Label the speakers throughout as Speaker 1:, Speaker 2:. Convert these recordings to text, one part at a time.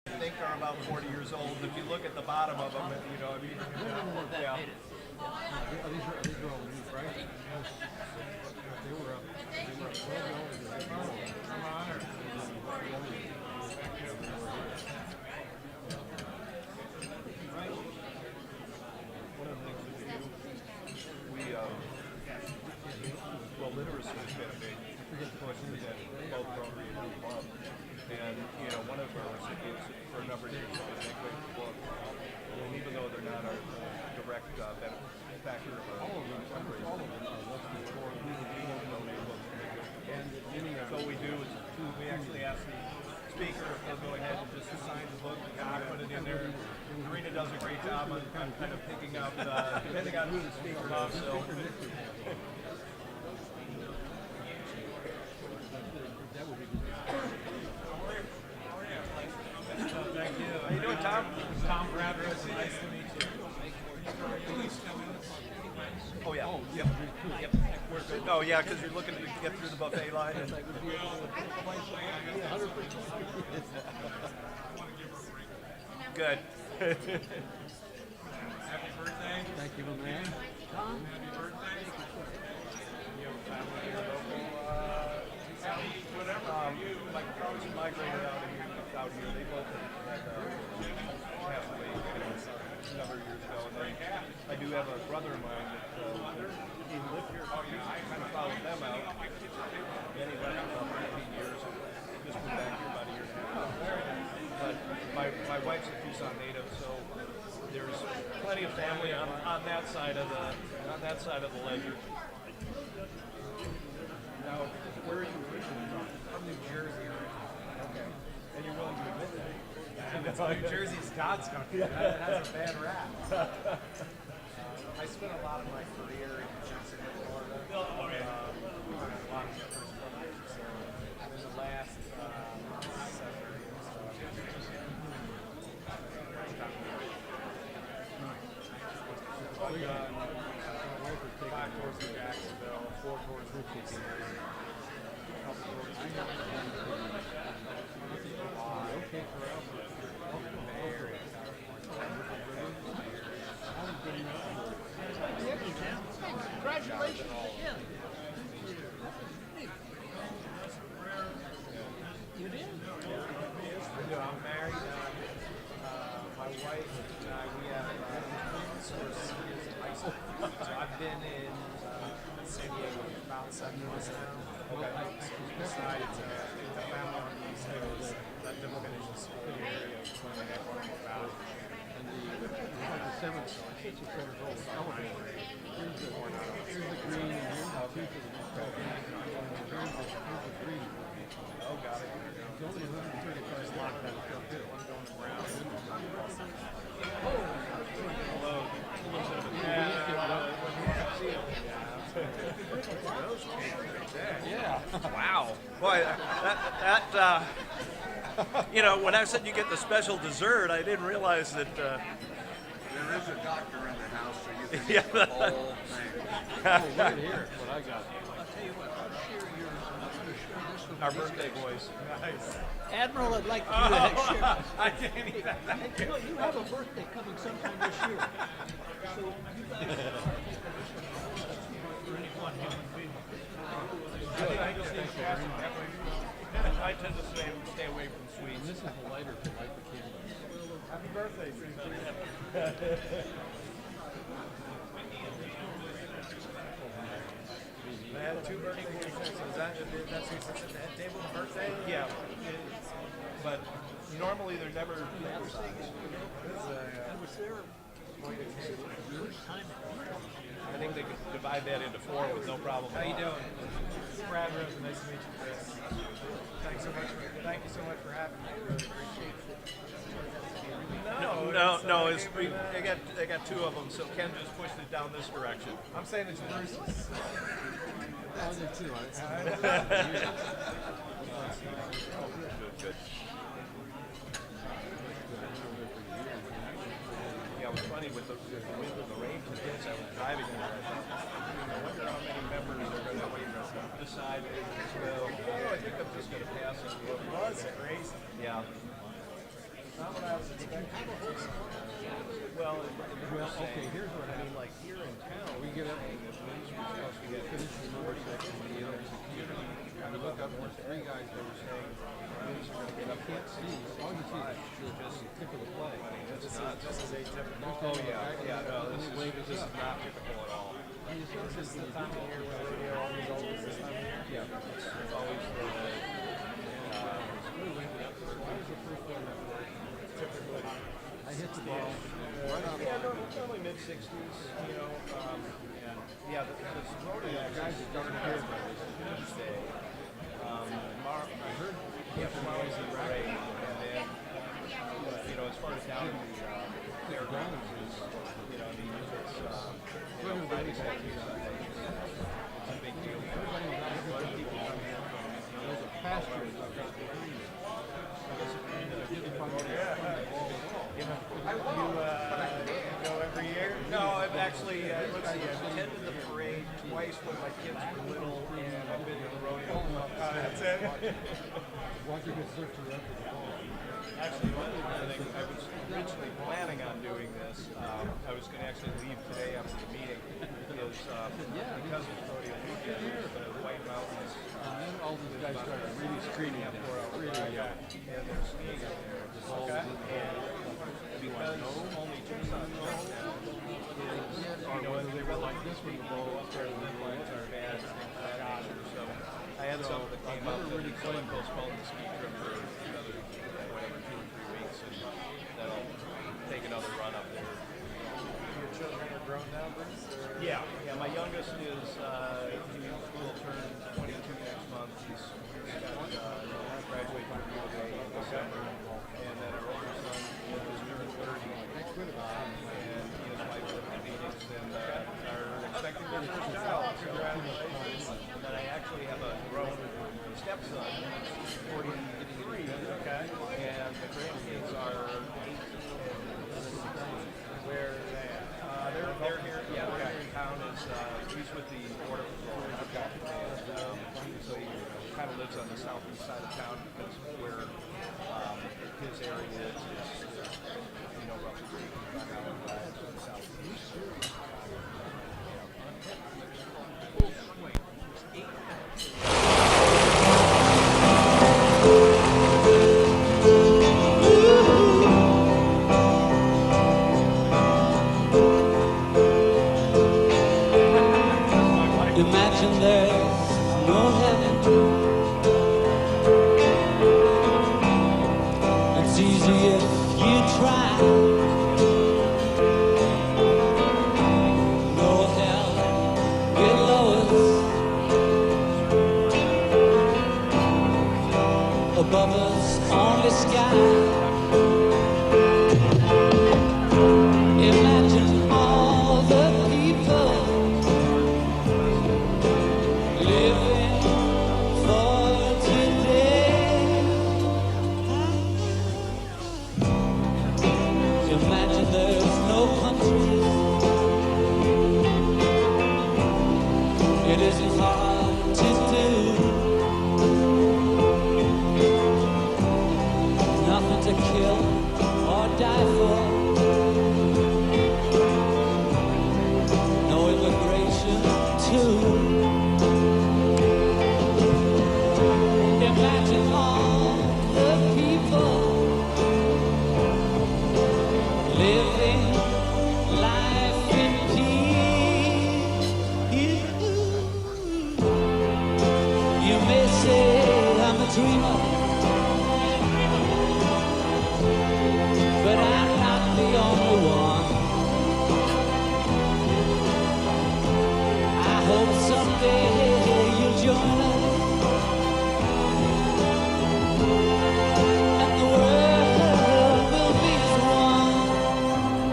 Speaker 1: I think are about 40 years old. If you look at the bottom of them, you know, I mean, yeah.
Speaker 2: These are all new, right? They were up 12 years old.
Speaker 1: One of the things that we do, well, literacy has been a big push within both Rotary and the club. And, you know, one of our recipients for a number of years was Make Way for Book. And even though they're not our direct benefactor of our fundraising, so what we do is we actually ask the speaker if they'll go ahead and just sign the book and put it in there. Karina does a great job on kind of picking up, depending on who the speaker is. So. Thank you. How you doing, Tom?
Speaker 3: Tom Bradford. Nice to meet you.
Speaker 1: Oh yeah. Yep. Yep. We're good. Oh yeah, because you're looking to get through the buffet line. And... Good.
Speaker 3: Happy birthday.
Speaker 2: Thank you, man. Tom?
Speaker 3: Happy birthday. You have a family here
Speaker 1: My parents migrated out here. They both had passed away a number of years ago. And then I do have a brother of mine that he lived here. I kind of followed them out. Then he left for about 15 years and just moved back here about a year and a half. But my wife's a Tucson native, so there's plenty of family on that side of the ledger. Now, where are you originally from?
Speaker 3: from New Jersey.
Speaker 1: Okay. And you're willing to admit that?
Speaker 3: New Jersey's God's country. That has a bad rap. I spent a lot of my career in Tucson, Florida. A lot of different programs. So in the last 7 years, I've done 5 tours in Jacksonville, 4 tours in Tucson area, a couple tours in
Speaker 2: Okay, forever.
Speaker 3: the Bay Area,
Speaker 4: Congratulations. Yeah. You did?
Speaker 3: I'm married. My wife and I, we have twins who are seniors in high school. So I've been in San Diego for about 7 months now. Okay. So we decided to take the family on the East Coast, let them finish the school area of something I learned about.
Speaker 2: And the seventh, I think it's 7 years old. Elevator. Here's the green, and here's the tooth of the here's the green.
Speaker 3: Oh, got it.
Speaker 2: It's only 135
Speaker 3: Lock that up too. One going around.
Speaker 1: Hello. A little bit of a
Speaker 2: Yeah.
Speaker 1: Wow. Boy, that you know, when I said you get the special dessert, I didn't realize that.
Speaker 5: There is a doctor in the house, so you can
Speaker 1: Yeah.
Speaker 5: eat the whole thing.
Speaker 2: Oh, right here. What I got.
Speaker 1: Our birthday boys.
Speaker 3: Nice.
Speaker 4: Admiral, I'd like you to share.
Speaker 3: I can't eat that. Thank you.
Speaker 4: You know, you have a birthday coming sometime this year. So you guys for any one human being.
Speaker 1: I tend to stay away from sweets.
Speaker 2: This is the lighter to light the candle.
Speaker 3: Happy birthday, Susan. I had 2 birthday cakes. So that's who sits at that table, the birthday?
Speaker 1: Yeah, but normally they're never.
Speaker 4: I was there first time.
Speaker 1: I think they could divide that into 4 with no problem.
Speaker 3: How you doing? Brad Rosen, nice to meet you, Chris. Thank you so much for having me. I really appreciate it.
Speaker 1: No. They got 2 of them, so Ken just pushed it down this direction.
Speaker 3: I'm saying it's Bruce's.
Speaker 2: I did too.
Speaker 1: Good. Yeah, it was funny with the wind and the rain conditions. I was driving and I wonder how many members are going to decide well, I think I'm just going to pass it.
Speaker 3: It was crazy.
Speaker 1: Yeah.
Speaker 3: not what I was expecting.
Speaker 1: Well,
Speaker 2: okay, here's what
Speaker 1: I mean, like here in town,
Speaker 2: we get up.
Speaker 1: saying that police were supposed to get
Speaker 2: Finish the number section, the community. You look up, there's three guys that were saying,
Speaker 1: police are going to get up
Speaker 2: can't see. All you see is just the tip of the flag.
Speaker 3: This is atypical.
Speaker 1: Oh yeah, yeah. No,
Speaker 2: And they wave us
Speaker 1: this is
Speaker 2: up.
Speaker 1: not typical at all.
Speaker 3: This is the time of year when rodeo always always this time of year.
Speaker 1: Yeah, it's always the.
Speaker 2: Why was the first one that worked? Typically, I hit the ball right on
Speaker 1: Yeah,
Speaker 2: line.
Speaker 1: normally mid 60s. You know, and yeah, this rodeo
Speaker 2: Guys that darn hair by this
Speaker 1: Tuesday. I heard tomorrow's the parade, and then you know, as far as down in the fairgrounds is, you know, I mean, it's you know, Friday, Saturday, Sunday. It's a big deal. A lot of people come here from, you know,
Speaker 2: There's a pasture up there behind me.
Speaker 3: You go every year?
Speaker 1: No, I've actually, let's see, I've attended the parade twice when my kids were little, and I've been to the rodeo.
Speaker 3: That's it.
Speaker 2: Watch you get searched around for the ball.
Speaker 1: Actually, one other thing, I was originally planning on doing this. I was going to actually leave today after the meeting, because because it's rodeo weekend, the White Mountains,
Speaker 2: And then all these guys started really screaming at 4 hours.
Speaker 1: really, and they're skiing up there.
Speaker 3: Okay.
Speaker 1: And because only Tucson knows now,
Speaker 2: Or whether they were like this when the ball was there,
Speaker 1: the winds are bad, things of that nature. So I had some that came up that really postponed the ski trip for another, whatever, 2 or 3 weeks, and that'll take another run up there.
Speaker 3: Your children are grown now, Bruce? Or?
Speaker 1: Yeah, my youngest is, he will turn 22 next month. He's got graduate from UVA in December, and then our older son is turning 30. And he and his wife live in Phoenix and are expecting their first child. Congratulations. And then I actually have a grown stepson, 43.
Speaker 3: Okay.
Speaker 1: And the grandkids are 18 and 16.
Speaker 3: Where are they at?
Speaker 1: They're here. Yeah, they're here in town. He's with the Border Patrol, and so he kind of lives on the southeast side of town because where his area is, you know, roughly speaking, about an hour drive to the southeast. Full swing.
Speaker 6: Imagine there's no heaven. It's easy if you try. No hell below us. Above us, only sky. Imagine all the people living for today. Imagine there's no country. It isn't hard to do. Nothing to kill or die for. No immigration too. Imagine all the people living life in peace. You may say I'm a dreamer, but I'm not the only one. I hope someday you'll join us. And the world will be as one.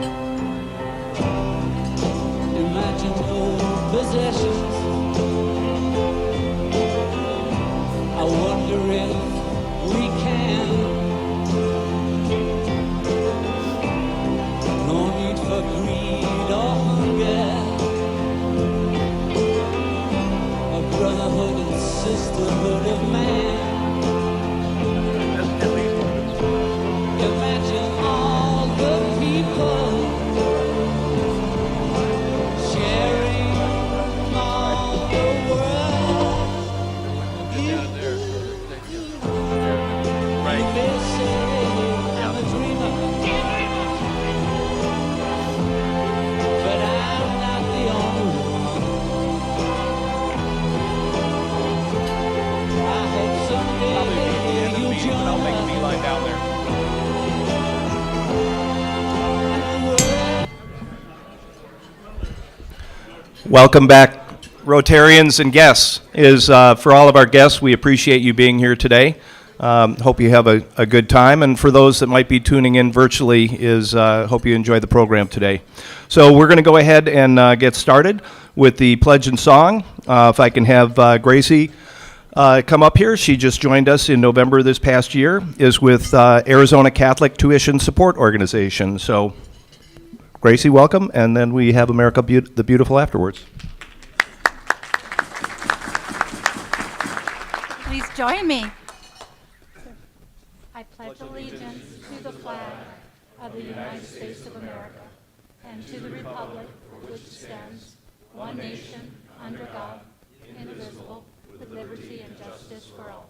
Speaker 1: Welcome back, Rotarians and guests. For all of our guests, we appreciate you being here today. Hope you have a good time. And for those that might be tuning in virtually, hope you enjoy the program today. So we're going to go ahead and get started with the pledge and song. If I can have Gracie come up here. She just joined us in November this past year, is with Arizona Catholic Tuition Support Organization. So Gracie, welcome, and then we have America the Beautiful afterwards.
Speaker 7: Please join me. I pledge allegiance to the flag of the United States of America and to the republic which stands one nation under God, indivisible, with liberty and justice for all.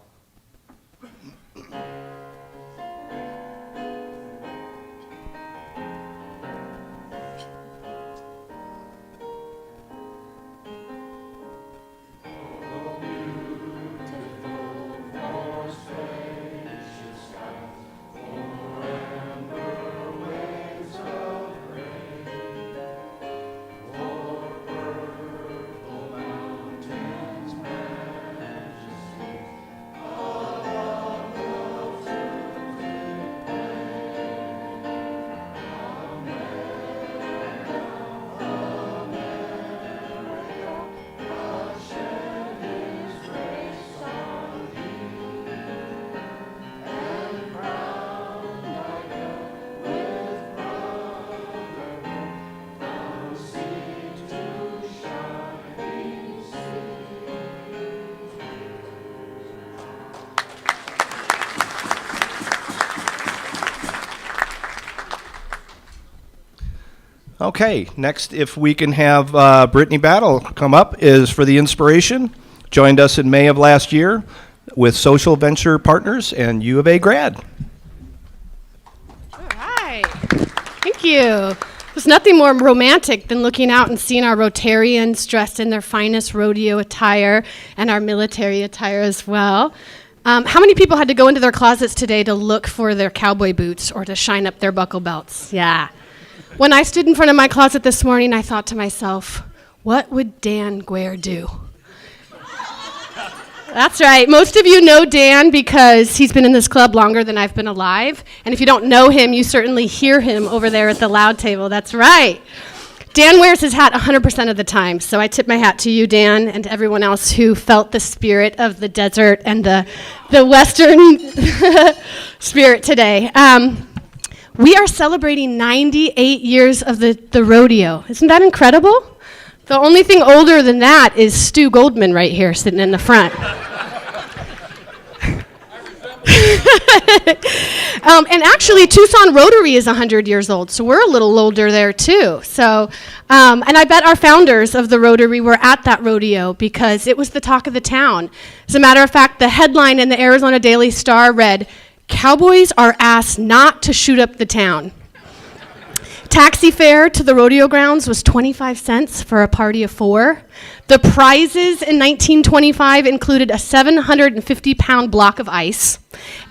Speaker 1: Okay, next, if we can have Brittany Battle come up, is for the inspiration. Joined us in May of last year with Social Venture Partners and U of A grad.
Speaker 8: All right. Thank you. There's nothing more romantic than looking out and seeing our Rotarians dressed in their finest rodeo attire and our military attire as well. How many people had to go into their closets today to look for their cowboy boots or to shine up their buckle belts? Yeah. When I stood in front of my closet this morning, I thought to myself, what would Dan Guare do? That's right. Most of you know Dan because he's been in this club longer than I've been alive. And if you don't know him, you certainly hear him over there at the loud table. That's right. Dan wears his hat 100% of the time. So I tip my hat to you, Dan, and everyone else who felt the spirit of the desert and the Western spirit today. We are celebrating 98 years of the rodeo. Isn't that incredible? The only thing older than that is Stu Goldman right here sitting in the front. And actually, Tucson Rotary is 100 years old, so we're a little older there too. So, and I bet our founders of the Rotary were at that rodeo because it was the talk of the town. As a matter of fact, the headline in the Arizona Daily Star read, "Cowboys are asked not to shoot up the town." Taxi fare to the rodeo grounds was 25 cents for a party of 4. The prizes in 1925 included a 750-pound block of ice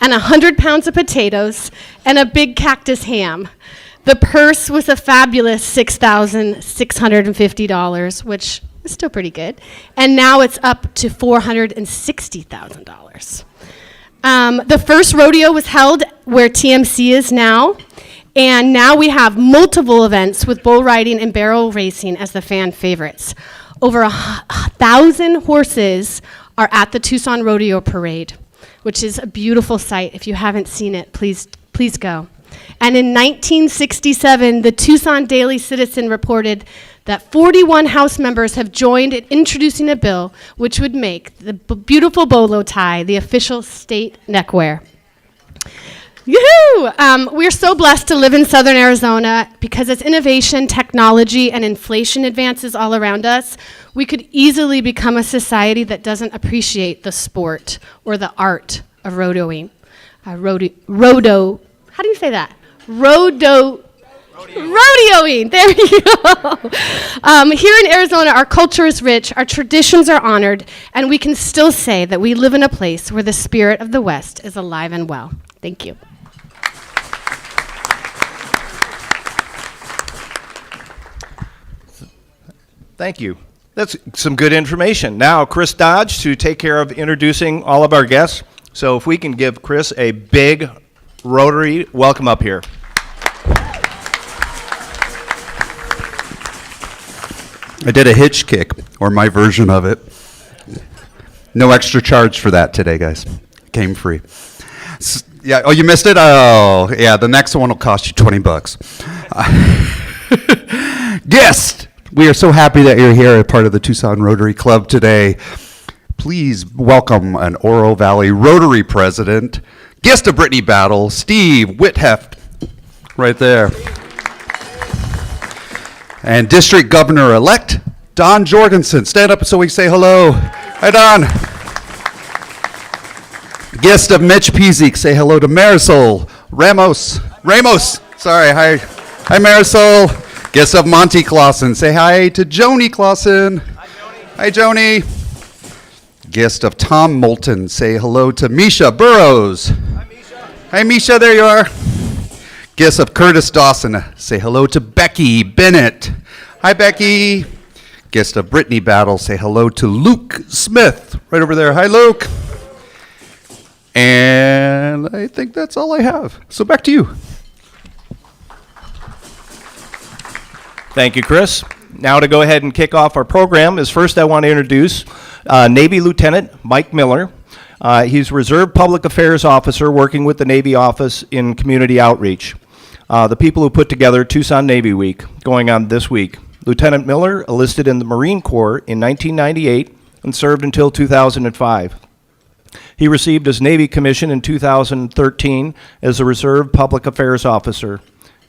Speaker 8: and 100 pounds of potatoes and a big cactus ham. The purse was a fabulous $6,650, which is still pretty good. And now it's up to $460,000. The first rodeo was held where TMC is now, and now we have multiple events with bull riding and barrel racing as the fan favorites. Over 1,000 horses are at the Tucson Rodeo Parade, which is a beautiful sight. If you haven't seen it, please go. And in 1967, the Tucson Daily Citizen reported that 41 House members have joined in introducing a bill which would make the beautiful bolo tie the official state neckwear. Yoo-hoo! We're so blessed to live in Southern Arizona because as innovation, technology, and inflation advances all around us, we could easily become a society that doesn't appreciate the sport or the art of rodoing. How do you say that? Rodeoing, there you go. Here in Arizona, our culture is rich, our traditions are honored, and we can still say that we live in a place where the spirit of the West is alive and well. Thank you.
Speaker 1: Thank you. That's some good information. Now, Chris Dodge to take care of introducing all of our guests. So if we can give Chris a big Rotary welcome up here.
Speaker 9: I did a hitch kick, or my version of it. No extra charge for that today, guys. Came free. Yeah. Oh, you missed it? Oh, yeah. The next one will cost you $20. Guest, we are so happy that you're here, a part of the Tucson Rotary Club today. Please welcome an Oro Valley Rotary president, guest of Brittany Battle, Steve Whitheft, right there. And District Governor-elect, Don Jorgensen. Stand up so we say hello. Hi, Don. Guest of Mitch Pizik. Say hello to Marisol Ramos. Sorry. Hi, Marisol. Guest of Monty Clausen. Say hi to Joni Clausen. Hi, Joni. Guest of Tom Moulton. Say hello to Misha Burrows. Hi, Misha. There you are. Guest of Curtis Dawson. Say hello to Becky Bennett. Hi, Becky. Guest of Brittany Battle. Say hello to Luke Smith. Right over there. Hi, Luke. And I think that's all I have. So back to you.
Speaker 1: Thank you, Chris. Now to go ahead and kick off our program is first I want to introduce Navy Lieutenant Mike Miller. He's Reserve Public Affairs Officer working with the Navy Office in Community Outreach. The people who put together Tucson Navy Week going on this week. Lieutenant Miller enlisted in the Marine Corps in 1998 and served until 2005. He received his Navy commission in 2013 as a Reserve Public Affairs Officer.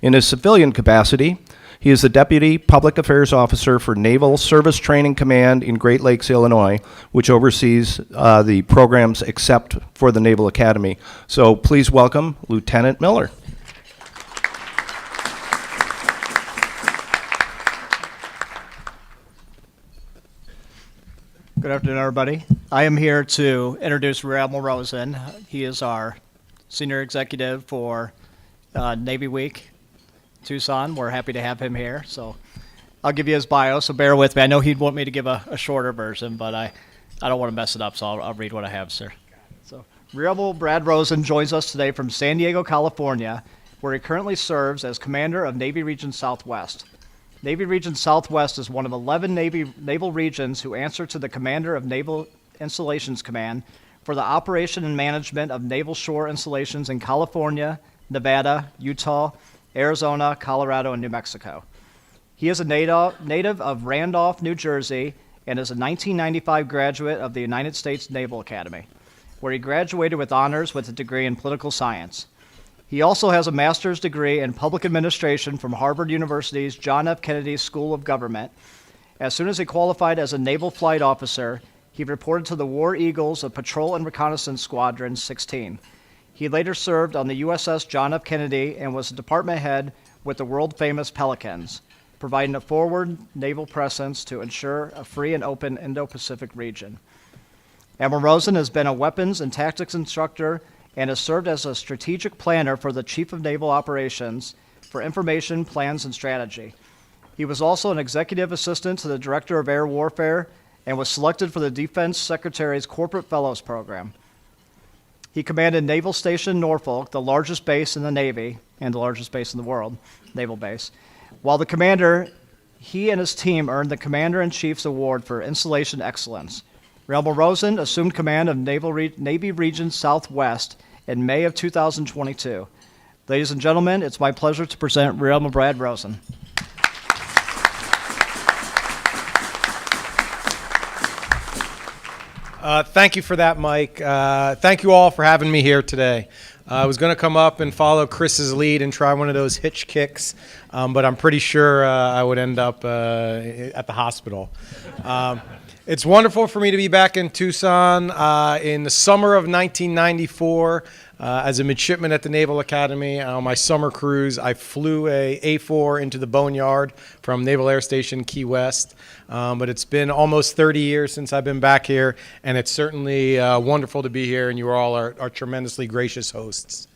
Speaker 1: In his civilian capacity, he is the Deputy Public Affairs Officer for Naval Service Training Command in Great Lakes, Illinois, which oversees the programs except for the Naval Academy. So please welcome Lieutenant Miller.
Speaker 10: Good afternoon, everybody. I am here to introduce Rear Admiral Rosen. He is our Senior Executive for Navy Week, Tucson. We're happy to have him here. So I'll give you his bio, so bear with me. I know he'd want me to give a shorter version, but I don't want to mess it up, so I'll read what I have, sir. So Rear Admiral Brad Rosen joins us today from San Diego, California, where he currently serves as Commander of Navy Region Southwest. Navy Region Southwest is one of 11 naval regions who answer to the Commander of Naval Installations Command for the operation and management of naval shore installations in California, Nevada, Utah, Arizona, Colorado, and New Mexico. He is a native of Randolph, New Jersey, and is a 1995 graduate of the United States Naval Academy, where he graduated with honors with a degree in political science. He also has a master's degree in public administration from Harvard University's John F. Kennedy School of Government. As soon as he qualified as a naval flight officer, he reported to the War Eagles of Patrol and Reconnaissance Squadron 16. He later served on the USS John F. Kennedy and was a department head with the world-famous Pelicans, providing a forward naval presence to ensure a free and open Indo-Pacific region. Admiral Rosen has been a weapons and tactics instructor and has served as a strategic planner for the Chief of Naval Operations for information, plans, and strategy. He was also an executive assistant to the Director of Air Warfare and was selected for the Defense Secretary's Corporate Fellows Program. He commanded Naval Station Norfolk, the largest base in the Navy and the largest base in the world, naval base. While the commander, he and his team earned the Commander-in-Chief's Award for Installation Excellence. Rear Admiral Rosen assumed command of Navy Region Southwest in May of 2022. Ladies and gentlemen, it's my pleasure to present Rear Admiral Brad Rosen.
Speaker 3: Thank you for that, Mike. Thank you all for having me here today. I was going to come up and follow Chris's lead and try one of those hitch kicks, but I'm pretty sure I would end up at the hospital. It's wonderful for me to be back in Tucson. In the summer of 1994, as a midshipman at the Naval Academy, on my summer cruise, I flew a A4 into the Boneyard from Naval Air Station Key West. But it's been almost 30 years since I've been back here, and it's certainly wonderful to be here, and you all are tremendously gracious hosts.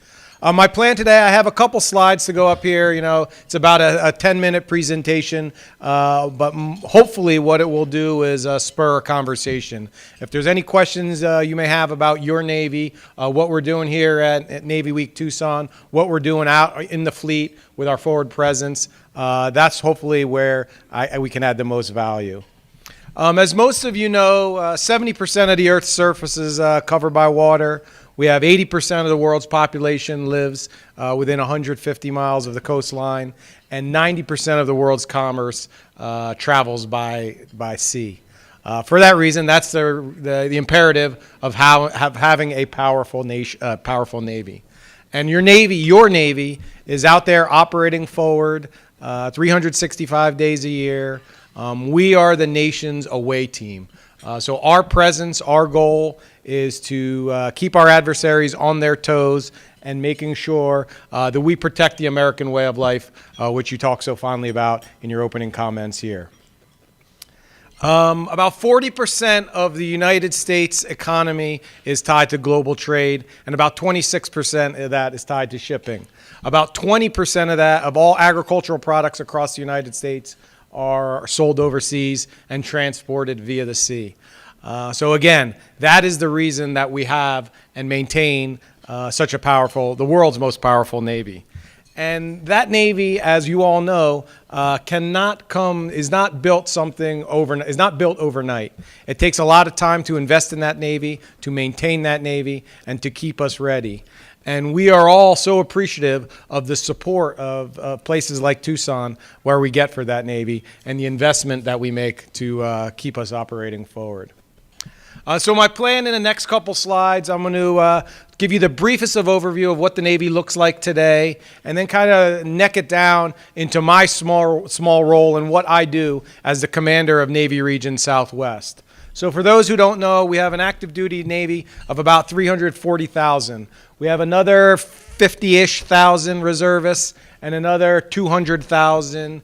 Speaker 3: My plan today, I have a couple slides to go up here. You know, it's about a 10-minute presentation, but hopefully what it will do is spur a conversation. If there's any questions you may have about your Navy, what we're doing here at Navy Week Tucson, what we're doing out in the fleet with our forward presence, that's hopefully where we can add the most value. As most of you know, 70% of the Earth's surface is covered by water. We have 80% of the world's population lives within 150 miles of the coastline, and 90% of the world's commerce travels by sea. For that reason, that's the imperative of having a powerful Navy. And your Navy is out there operating forward 365 days a year. We are the nation's away team. So our presence, our goal is to keep our adversaries on their toes and making sure that we protect the American way of life, which you talk so fondly about in your opening comments here. About 40% of the United States economy is tied to global trade, and about 26% of that is tied to shipping. About 20% of that, of all agricultural products across the United States, are sold overseas and transported via the sea. So again, that is the reason that we have and maintain such a powerful, the world's most powerful Navy. And that Navy, as you all know, is not built overnight. It takes a lot of time to invest in that Navy, to maintain that Navy, and to keep us ready. And we are all so appreciative of the support of places like Tucson, where we get for that Navy, and the investment that we make to keep us operating forward. So my plan in the next couple slides, I'm going to give you the briefest of overview of what the Navy looks like today, and then kind of neck it down into my small role and what I do as the commander of Navy Region Southwest. So for those who don't know, we have an active duty Navy of about 340,000. We have another 50-ish thousand reservists and another 200,000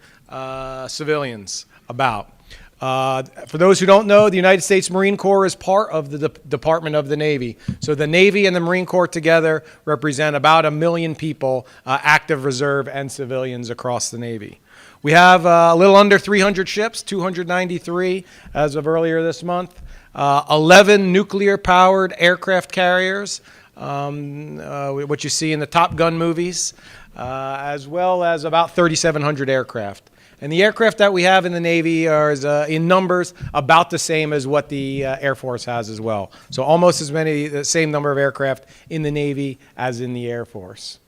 Speaker 3: civilians about. For those who don't know, the United States Marine Corps is part of the Department of the Navy. So the Navy and the Marine Corps together represent about 1 million people, active reserve and civilians across the Navy. We have a little under 300 ships, 293 as of earlier this month, 11 nuclear-powered aircraft carriers, what you see in the Top Gun movies, as well as about 3,700 aircraft. And the aircraft that we have in the Navy are, in numbers, about the same as what the Air Force has as well. So almost as many, the same number of aircraft in the Navy as in the Air Force.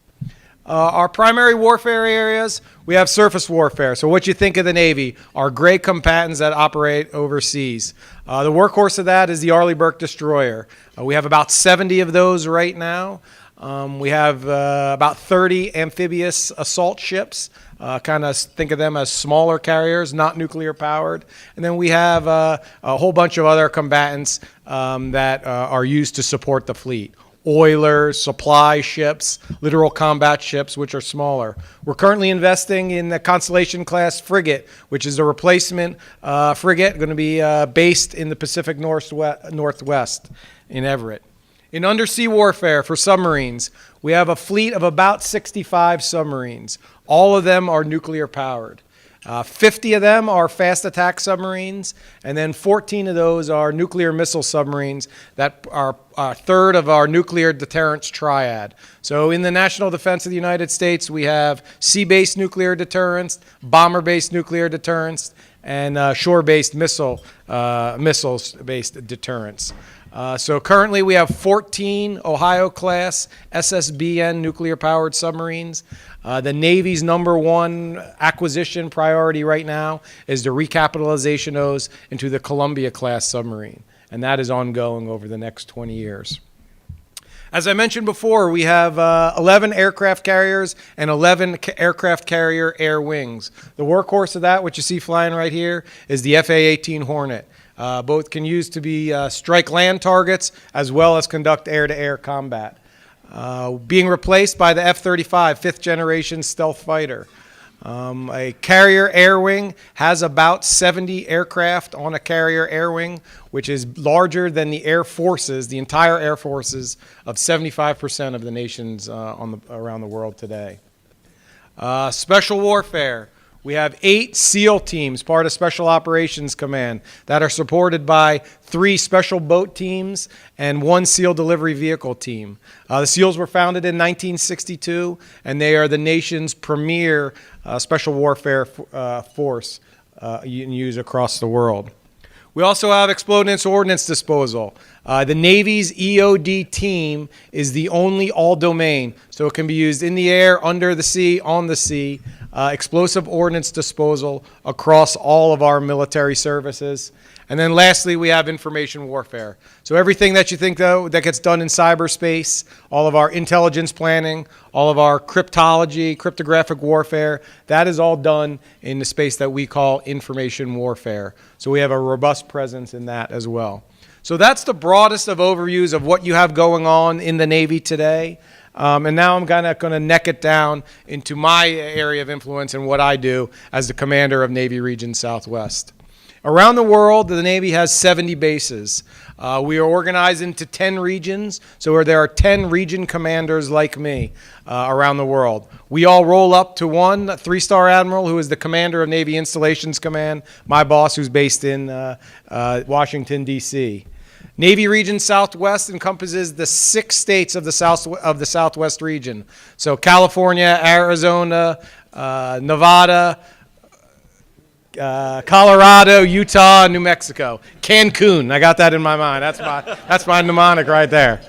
Speaker 3: Our primary warfare areas, we have surface warfare. So what you think of the Navy are gray combatants that operate overseas. The workhorse of that is the Arleigh Burke destroyer. We have about 70 of those right now. We have about 30 amphibious assault ships. Kind of think of them as smaller carriers, not nuclear powered. And then we have a whole bunch of other combatants that are used to support the fleet. Oilers, supply ships, littoral combat ships, which are smaller. We're currently investing in the Constellation-class frigate, which is a replacement frigate going to be based in the Pacific Northwest in Everett. In undersea warfare for submarines, we have a fleet of about 65 submarines. All of them are nuclear powered. 50 of them are fast attack submarines, and then 14 of those are nuclear missile submarines that are a third of our nuclear deterrence triad. So in the national defense of the United States, we have sea-based nuclear deterrence, bomber-based nuclear deterrence, and shore-based missiles-based deterrence. So currently we have 14 Ohio-class SSBN nuclear-powered submarines. The Navy's #1 acquisition priority right now is the recapitalization of those into the Columbia-class submarine, and that is ongoing over the next 20 years. As I mentioned before, we have 11 aircraft carriers and 11 aircraft carrier air wings. The workhorse of that, which you see flying right here, is the FA-18 Hornet. Both can use to be strike land targets as well as conduct air-to-air combat. Being replaced by the F-35, 5th generation stealth fighter. A carrier air wing has about 70 aircraft on a carrier air wing, which is larger than the air forces, the entire air forces of 75% of the nations around the world today. Special warfare. We have 8 SEAL teams, part of Special Operations Command, that are supported by 3 special boat teams and 1 SEAL delivery vehicle team. The SEALs were founded in 1962, and they are the nation's premier special warfare force used across the world. We also have explosive ordnance disposal. The Navy's EOD team is the only all-domain, so it can be used in the air, under the sea, on the sea, explosive ordnance disposal across all of our military services. And then lastly, we have information warfare. So everything that you think, though, that gets done in cyberspace, all of our intelligence planning, all of our cryptology, cryptographic warfare, that is all done in the space that we call information warfare. So we have a robust presence in that as well. So that's the broadest of overviews of what you have going on in the Navy today. And now I'm going to neck it down into my area of influence and what I do as the commander of Navy Region Southwest. Around the world, the Navy has 70 bases. We are organized into 10 regions, so there are 10 region commanders like me around the world. We all roll up to one 3-star Admiral who is the commander of Navy Installations Command, my boss who's based in Washington, D.C. Navy Region Southwest encompasses the 6 states of the Southwest region. So California, Arizona, Nevada, Colorado, Utah, New Mexico. Cancun, I got that in my mind. That's my mnemonic right there.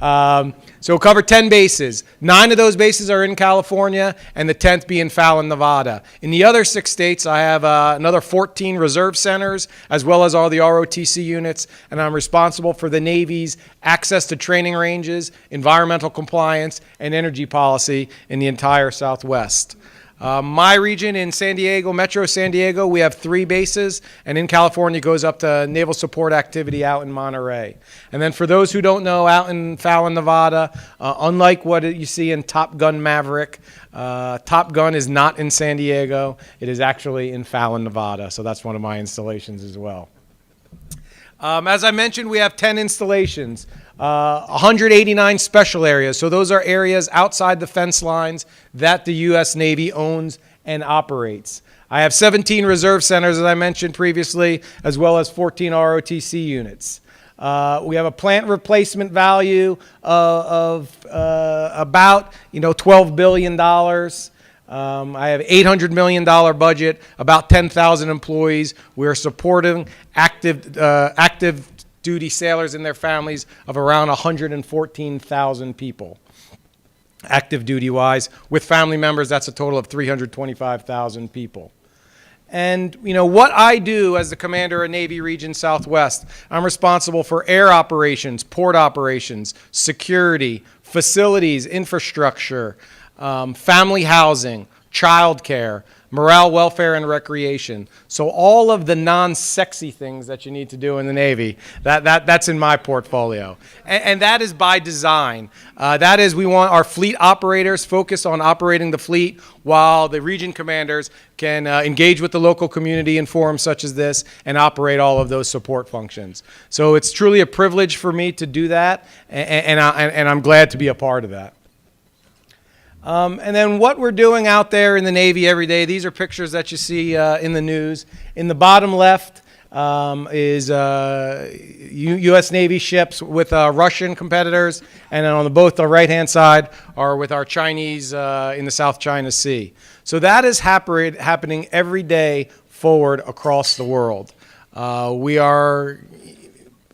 Speaker 3: So we'll cover 10 bases. 9 of those bases are in California, and the 10th being Fallon, Nevada. In the other 6 states, I have another 14 reserve centers, as well as all the ROTC units, and I'm responsible for the Navy's access to training ranges, environmental compliance, and energy policy in the entire Southwest. My region in San Diego, Metro San Diego, we have 3 bases, and in California goes up to naval support activity out in Monterey. And then for those who don't know, out in Fallon, Nevada, unlike what you see in Top Gun Maverick, Top Gun is not in San Diego. It is actually in Fallon, Nevada, so that's one of my installations as well. As I mentioned, we have 10 installations. 189 special areas. So those are areas outside the fence lines that the U.S. Navy owns and operates. I have 17 reserve centers, as I mentioned previously, as well as 14 ROTC units. We have a plant replacement value of about $12 billion. I have $800 million budget, about 10,000 employees. We're supporting active duty sailors and their families of around 114,000 people, active duty wise. With family members, that's a total of 325,000 people. And what I do as the commander of Navy Region Southwest, I'm responsible for air operations, port operations, security, facilities, infrastructure, family housing, childcare, morale, welfare, and recreation. So all of the non-sexy things that you need to do in the Navy, that's in my portfolio. And that is by design. That is, we want our fleet operators focused on operating the fleet while the region commanders can engage with the local community in forums such as this and operate all of those support functions. So it's truly a privilege for me to do that, and I'm glad to be a part of that. And then what we're doing out there in the Navy every day, these are pictures that you see in the news. In the bottom left is U.S. Navy ships with Russian competitors, and then on both the right-hand side are with our Chinese in the South China Sea. So that is happening every day forward across the world. We are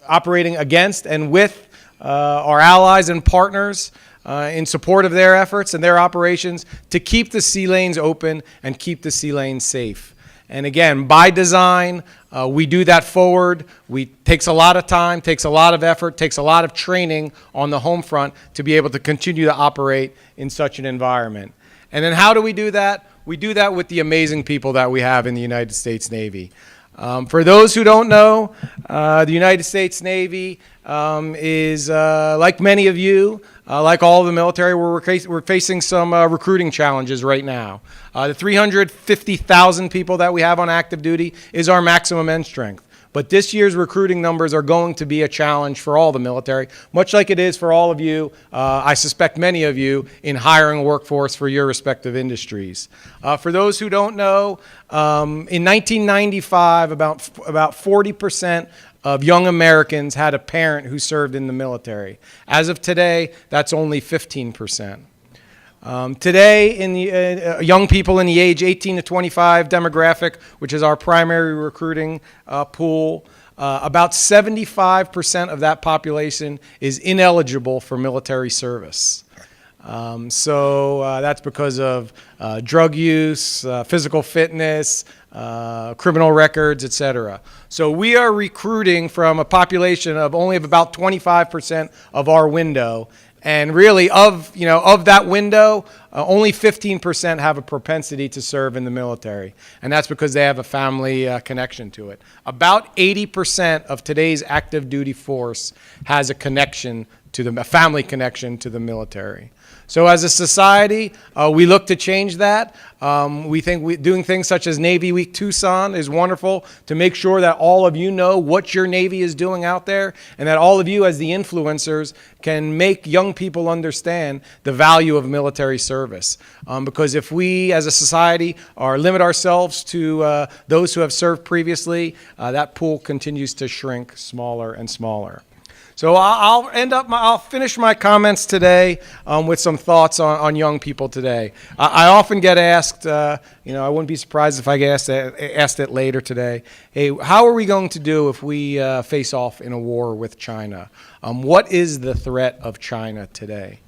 Speaker 3: operating against and with our allies and partners in support of their efforts and their operations to keep the sea lanes open and keep the sea lanes safe. And again, by design, we do that forward. Takes a lot of time, takes a lot of effort, takes a lot of training on the home front to be able to continue to operate in such an environment. And then how do we do that? We do that with the amazing people that we have in the United States Navy. For those who don't know, the United States Navy is, like many of you,
Speaker 11: like all of the military, we're facing some recruiting challenges right now. The 350,000 people that we have on active duty is our maximum end strength. But this year's recruiting numbers are going to be a challenge for all the military, much like it is for all of you, I suspect many of you, in hiring a workforce for your respective industries. For those who don't know, in 1995, about 40% of young Americans had a parent who served in the military. As of today, that's only 15%. Today, in the young people in the age 18 to 25 demographic, which is our primary recruiting pool, about 75% of that population is ineligible for military service. So that's because of drug use, physical fitness, criminal records, etc. So we are recruiting from a population of only about 25% of our window. And really, of that window, only 15% have a propensity to serve in the military, and that's because they have a family connection to it. About 80% of today's active duty force has a family connection to the military. So as a society, we look to change that. We think doing things such as Navy Week Tucson is wonderful to make sure that all of you know what your Navy is doing out there, and that all of you as the influencers can make young people understand the value of military service. Because if we as a society limit ourselves to those who have served previously, that pool continues to shrink smaller and smaller. So I'll finish my comments today with some thoughts on young people today. I often get asked, I wouldn't be surprised if I get asked it later today, hey, how are we going to do if we face off in a war with China? What is the threat of China today?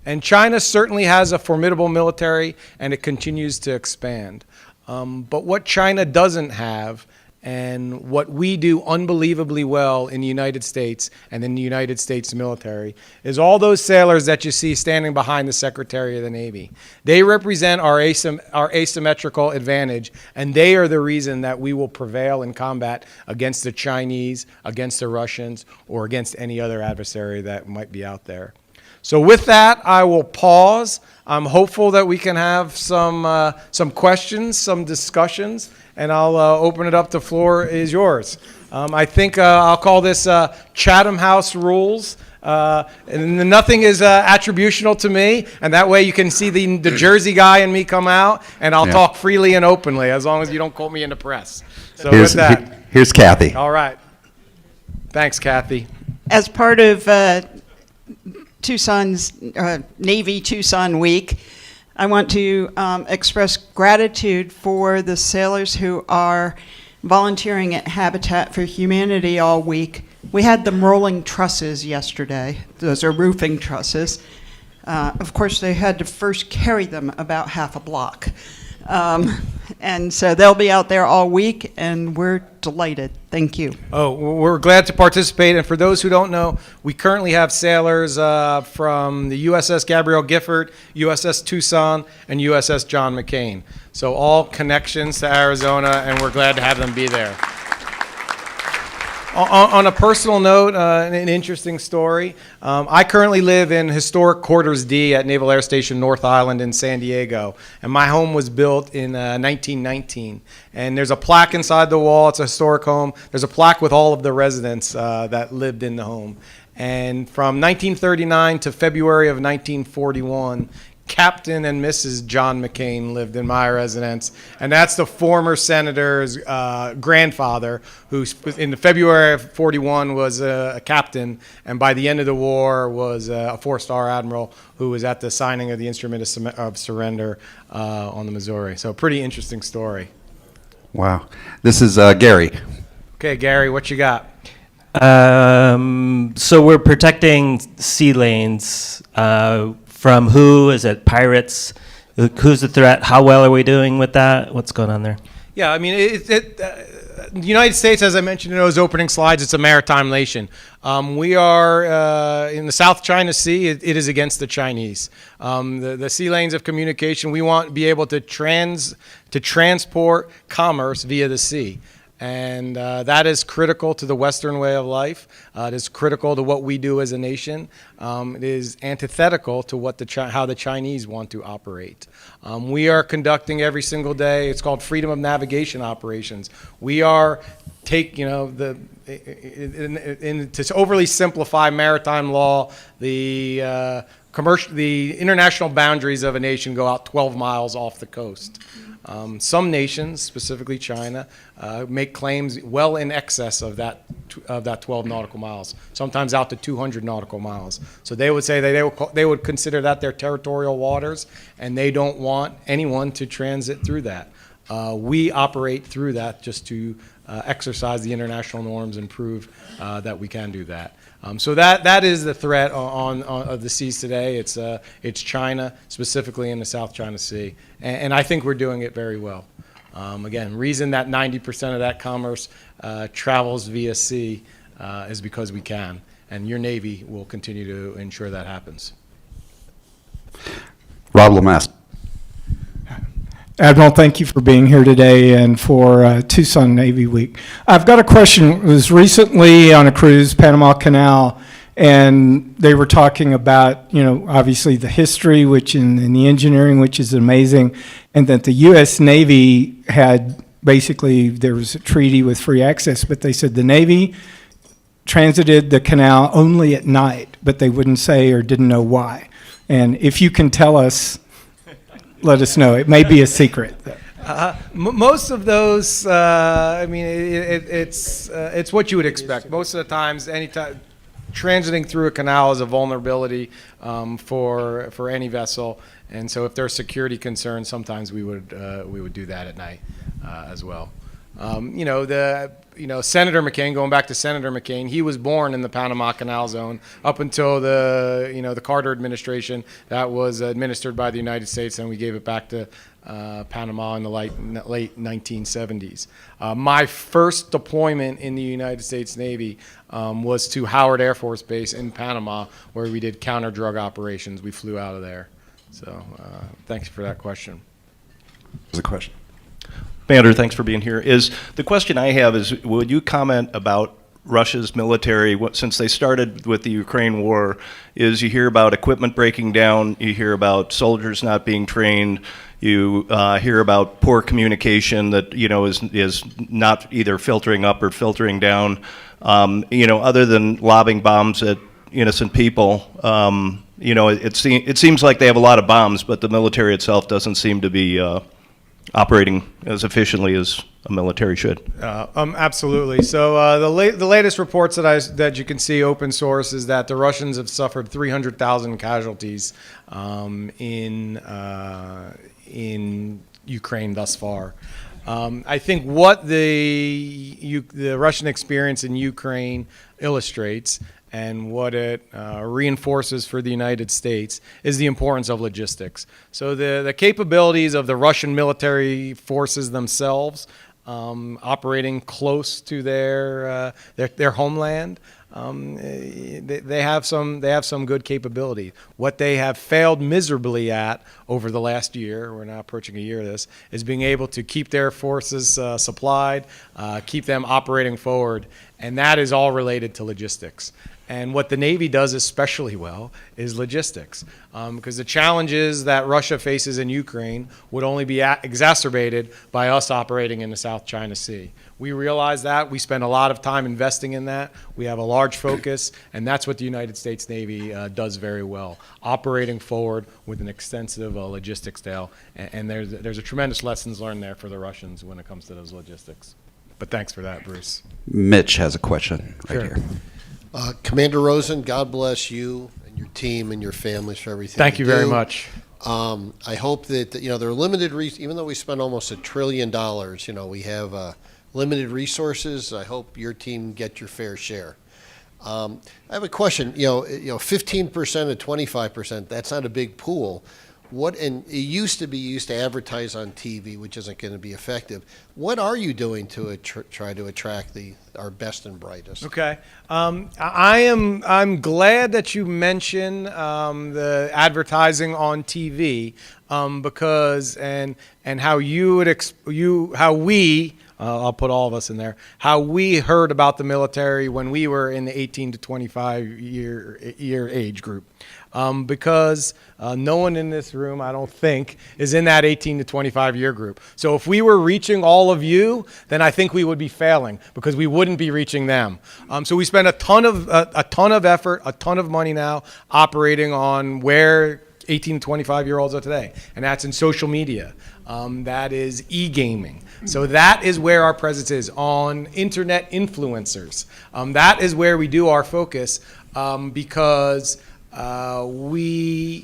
Speaker 11: And China certainly has a formidable military, and it continues to expand. But what China doesn't have, and what we do unbelievably well in the United States and in the United States military, is all those sailors that you see standing behind the Secretary of the Navy. They represent our asymmetrical advantage, and they are the reason that we will prevail in combat against the Chinese, against the Russians, or against any other adversary that might be out there. So with that, I will pause. I'm hopeful that we can have some questions, some discussions, and I'll open it up. The floor is yours. I think I'll call this Chatham House rules. And nothing is attributional to me, and that way you can see the Jersey guy and me come out, and I'll talk freely and openly, as long as you don't quote me in the press. So with that.
Speaker 9: Here's Kathy.
Speaker 11: All right. Thanks, Kathy.
Speaker 12: As part of Tucson's Navy Tucson Week, I want to express gratitude for the sailors who are volunteering at Habitat for Humanity all week. We had them rolling trusses yesterday. Those are roofing trusses. Of course, they had to first carry them about half a block. And so they'll be out there all week, and we're delighted. Thank you.
Speaker 11: Oh, we're glad to participate. And for those who don't know, we currently have sailors from the USS Gabrielle Gifford, USS Tucson, and USS John McCain. So all connections to Arizona, and we're glad to have them be there. On a personal note, an interesting story. I currently live in historic Quarters D at Naval Air Station North Island in San Diego, and my home was built in 1919. And there's a plaque inside the wall. It's a historic home. There's a plaque with all of the residents that lived in the home. And from 1939 to February of 1941, Captain and Mrs. John McCain lived in my residence, and that's the former senator's grandfather, who in the February of '41 was a captain, and by the end of the war was a four-star admiral who was at the signing of the Instrument of Surrender on the Missouri. So a pretty interesting story.
Speaker 9: Wow. This is Gary.
Speaker 11: Okay, Gary, what you got?
Speaker 13: So we're protecting sea lanes. From who? Is it pirates? Who's the threat? How well are we doing with that? What's going on there?
Speaker 11: Yeah, I mean, the United States, as I mentioned in those opening slides, it's a maritime nation. We are in the South China Sea. It is against the Chinese. The sea lanes of communication, we want to be able to transport commerce via the sea. And that is critical to the Western way of life. It is critical to what we do as a nation. It is antithetical to what how the Chinese want to operate. We are conducting every single day, it's called freedom of navigation operations. We are to overly simplify maritime law, the international boundaries of a nation go out 12 miles off the coast. Some nations, specifically China, make claims well in excess of that 12 nautical miles, sometimes out to 200 nautical miles. So they would say they would consider that their territorial waters, and they don't want anyone to transit through that. We operate through that just to exercise the international norms and prove that we can do that. So that is the threat of the seas today. It's China, specifically in the South China Sea, and I think we're doing it very well. Again, reason that 90% of that commerce travels via sea is because we can, and your Navy will continue to ensure that happens.
Speaker 9: Rob Lamass.
Speaker 14: Admiral, thank you for being here today and for Tucson Navy Week. I've got a question. It was recently on a cruise, Panama Canal, and they were talking about, obviously the history, and the engineering, which is amazing, and that the U.S. Navy had basically, there was a treaty with free access, but they said the Navy transited the canal only at night, but they wouldn't say or didn't know why. And if you can tell us, let us know. It may be a secret.
Speaker 11: Most of those, it's what you would expect. Most of the times, anytime transiting through a canal is a vulnerability for any vessel, and so if there are security concerns, sometimes we would do that at night as well. Senator McCain, going back to Senator McCain, he was born in the Panama Canal Zone up until the Carter administration. That was administered by the United States, and we gave it back to Panama in the late 1970s. My first deployment in the United States Navy was to Howard Air Force Base in Panama, where we did counter-drug operations. We flew out of there. So thanks for that question.
Speaker 9: There's a question.
Speaker 15: Commander, thanks for being here. The question I have is, would you comment about Russia's military, since they started with the Ukraine war, you hear about equipment breaking down, you hear about soldiers not being trained, you hear about poor communication that is not either filtering up or filtering down. Other than lobbing bombs at innocent people, it seems like they have a lot of bombs, but the military itself doesn't seem to be operating as efficiently as a military should.
Speaker 11: Absolutely. So the latest reports that you can see, open source, is that the Russians have suffered 300,000 casualties in Ukraine thus far. I think what the Russian experience in Ukraine illustrates, and what it reinforces for the United States, is the importance of logistics. So the capabilities of the Russian military forces themselves, operating close to their homeland, they have some good capability. What they have failed miserably at over the last year, we're now approaching a year of this, is being able to keep their forces supplied, keep them operating forward, and that is all related to logistics. And what the Navy does especially well is logistics, because the challenges that Russia faces in Ukraine would only be exacerbated by us operating in the South China Sea. We realize that. We spend a lot of time investing in that. We have a large focus, and that's what the United States Navy does very well, operating forward with an extensive logistics tail. And there's a tremendous lessons learned there for the Russians when it comes to those logistics. But thanks for that, Bruce.
Speaker 9: Mitch has a question right here.
Speaker 16: Commander Rosen, God bless you and your team and your families for everything.
Speaker 11: Thank you very much.
Speaker 16: I hope that there are limited even though we spend almost $1 trillion, we have limited resources. I hope your team get your fair share. I have a question. 15% to 25%. That's not a big pool. And it used to advertise on TV, which isn't going to be effective. What are you doing to try to attract our best and brightest?
Speaker 11: Okay, I'm glad that you mention the advertising on TV, because and how we I'll put all of us in there, how we heard about the military when we were in the 18 to 25 year age group. Because no one in this room, I don't think, is in that 18 to 25 year group. So if we were reaching all of you, then I think we would be failing because we wouldn't be reaching them. So we spend a ton of effort, a ton of money now operating on where 18 to 25-year-olds are today, and that's in social media. That is e-gaming. So that is where our presence is, on internet influencers. That is where we do our focus because they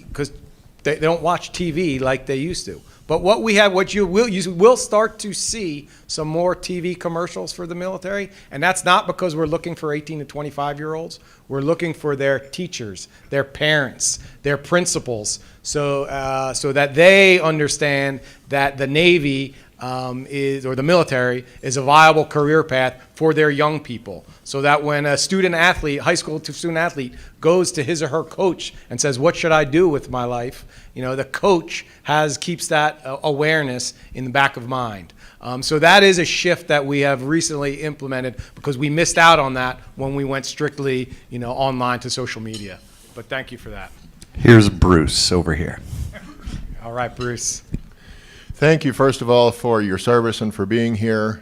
Speaker 11: don't watch TV like they used to. But what you will start to see some more TV commercials for the military, and that's not because we're looking for 18 to 25-year-olds. We're looking for their teachers, their parents, their principals, so that they understand that the Navy or the military is a viable career path for their young people. So that when a student athlete, high school student athlete, goes to his or her coach and says, "What should I do with my life?" The coach keeps that awareness in the back of mind. So that is a shift that we have recently implemented because we missed out on that when we went strictly, online to social media. But thank you for that.
Speaker 9: Here's Bruce over here.
Speaker 11: All right, Bruce.
Speaker 17: Thank you, first of all, for your service and for being here.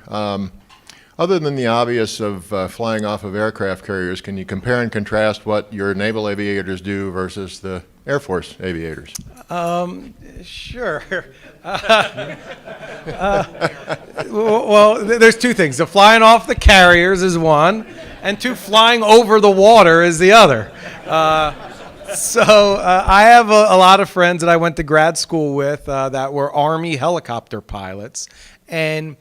Speaker 17: Other than the obvious of flying off of aircraft carriers, can you compare and contrast what your naval aviators do versus the Air Force aviators?
Speaker 11: Sure. Well, there's two things. The flying off the carriers is one, and two, flying over the water is the other. So I have a lot of friends that I went to grad school with that were Army helicopter pilots, and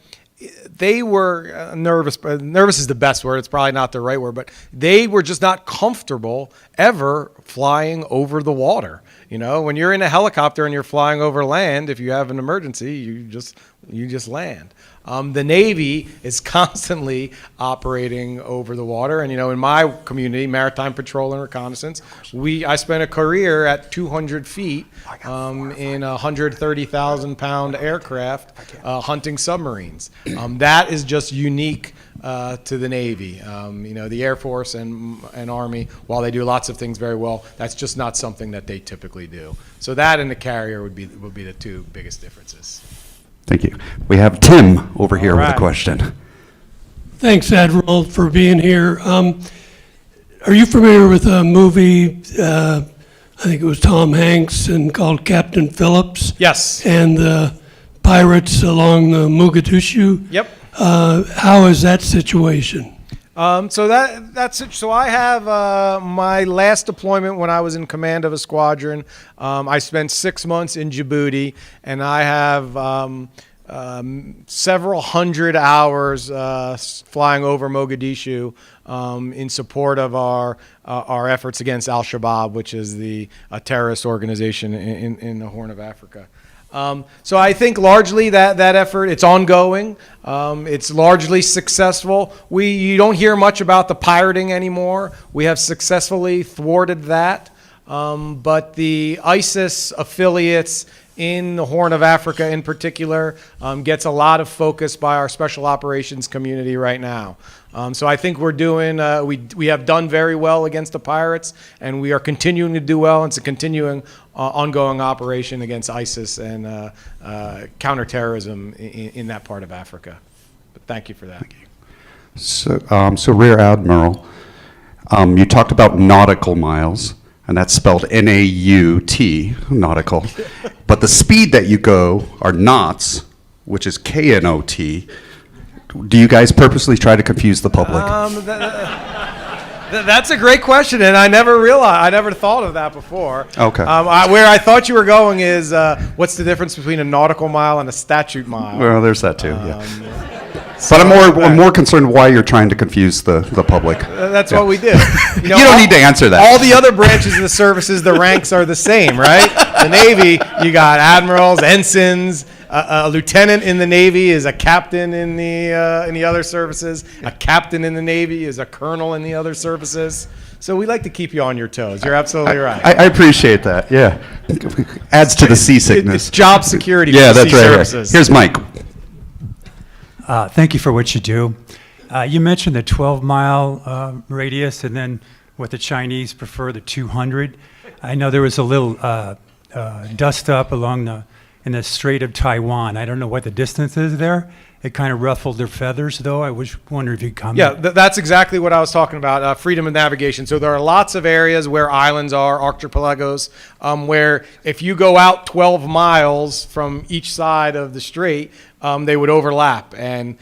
Speaker 11: they were nervous. Nervous is the best word. It's probably not the right word, but they were just not comfortable ever flying over the water. When you're in a helicopter and you're flying over land, if you have an emergency, you just land. The Navy is constantly operating over the water, and in my community, Maritime Patrol and Reconnaissance, I spent a career at 200 feet in a 130,000-pound aircraft hunting submarines. That is just unique to the Navy. The Air Force and Army, while they do lots of things very well, that's just not something that they typically do. So that and the carrier would be the two biggest differences.
Speaker 9: Thank you. We have Tim over here with a question.
Speaker 18: Thanks, Admiral, for being here. Are you familiar with a movie, I think it was Tom Hanks, and called Captain Phillips?
Speaker 11: Yes.
Speaker 18: And the pirates along the Mogadishu?
Speaker 11: Yep.
Speaker 18: How is that situation?
Speaker 11: So that's it. So I have my last deployment when I was in command of a squadron. I spent 6 months in Djibouti, and I have several hundred hours flying over Mogadishu in support of our efforts against Al-Shabaab, which is the terrorist organization in the Horn of Africa. So I think largely that effort, it's ongoing. It's largely successful. You don't hear much about the pirating anymore. We have successfully thwarted that. But the ISIS affiliates in the Horn of Africa in particular gets a lot of focus by our special operations community right now. So I think we're doing, we have done very well against the pirates, and we are continuing to do well. It's a continuing ongoing operation against ISIS and counterterrorism in that part of Africa. But thank you for that.
Speaker 9: So Rear Admiral, you talked about nautical miles, and that's spelled N-A-U-T, nautical. But the speed that you go are knots, which is K-N-O-T. Do you guys purposely try to confuse the public?
Speaker 11: That's a great question, and I never thought of that before.
Speaker 9: Okay.
Speaker 11: Where I thought you were going is, what's the difference between a nautical mile and a statute mile?
Speaker 9: Well, there's that too, yeah. But I'm more concerned why you're trying to confuse the public.
Speaker 11: That's what we do.
Speaker 9: You don't need to answer that.
Speaker 11: All the other branches of the services, the ranks are the same, right? The Navy, you got admirals, ensigns. A lieutenant in the Navy is a captain in the other services. A captain in the Navy is a colonel in the other services. So we like to keep you on your toes. You're absolutely right.
Speaker 9: I appreciate that. Yeah, adds to the seasickness.
Speaker 11: It's job security.
Speaker 9: Yeah,
Speaker 11: for
Speaker 9: that's
Speaker 11: sea
Speaker 9: right.
Speaker 11: services.
Speaker 9: Here's Mike.
Speaker 19: Thank you for what you do. You mentioned the 12-mile radius, and then what the Chinese prefer, the 200. I know there was a little dust up in the Strait of Taiwan. I don't know what the distance is there. It kind of ruffled their feathers, though. I was wondering if you'd comment.
Speaker 11: Yeah, that's exactly what I was talking about, freedom of navigation. So there are lots of areas where islands are, archipelagos, where if you go out 12 miles from each side of the strait, they would overlap. And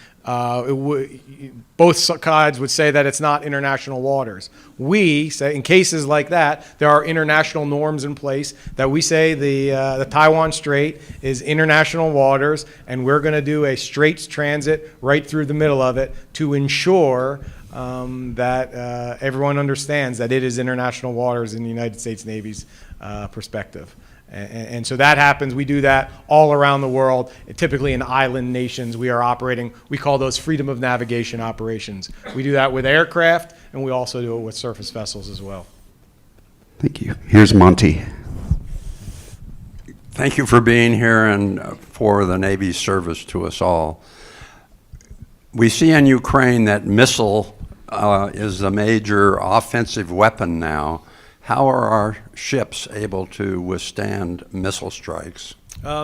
Speaker 11: both sides would say that it's not international waters. We say in cases like that, there are international norms in place that we say the Taiwan Strait is international waters, and we're going to do a straits transit right through the middle of it to ensure that everyone understands that it is international waters in the United States Navy's perspective. And so that happens. We do that all around the world. Typically in island nations, we are operating, we call those freedom of navigation operations. We do that with aircraft, and we also do it with surface vessels as well.
Speaker 9: Thank you. Here's Monty.
Speaker 20: Thank you for being here and for the Navy's service to us all. We see in Ukraine that missile is a major offensive weapon now. How are our ships able to withstand missile strikes?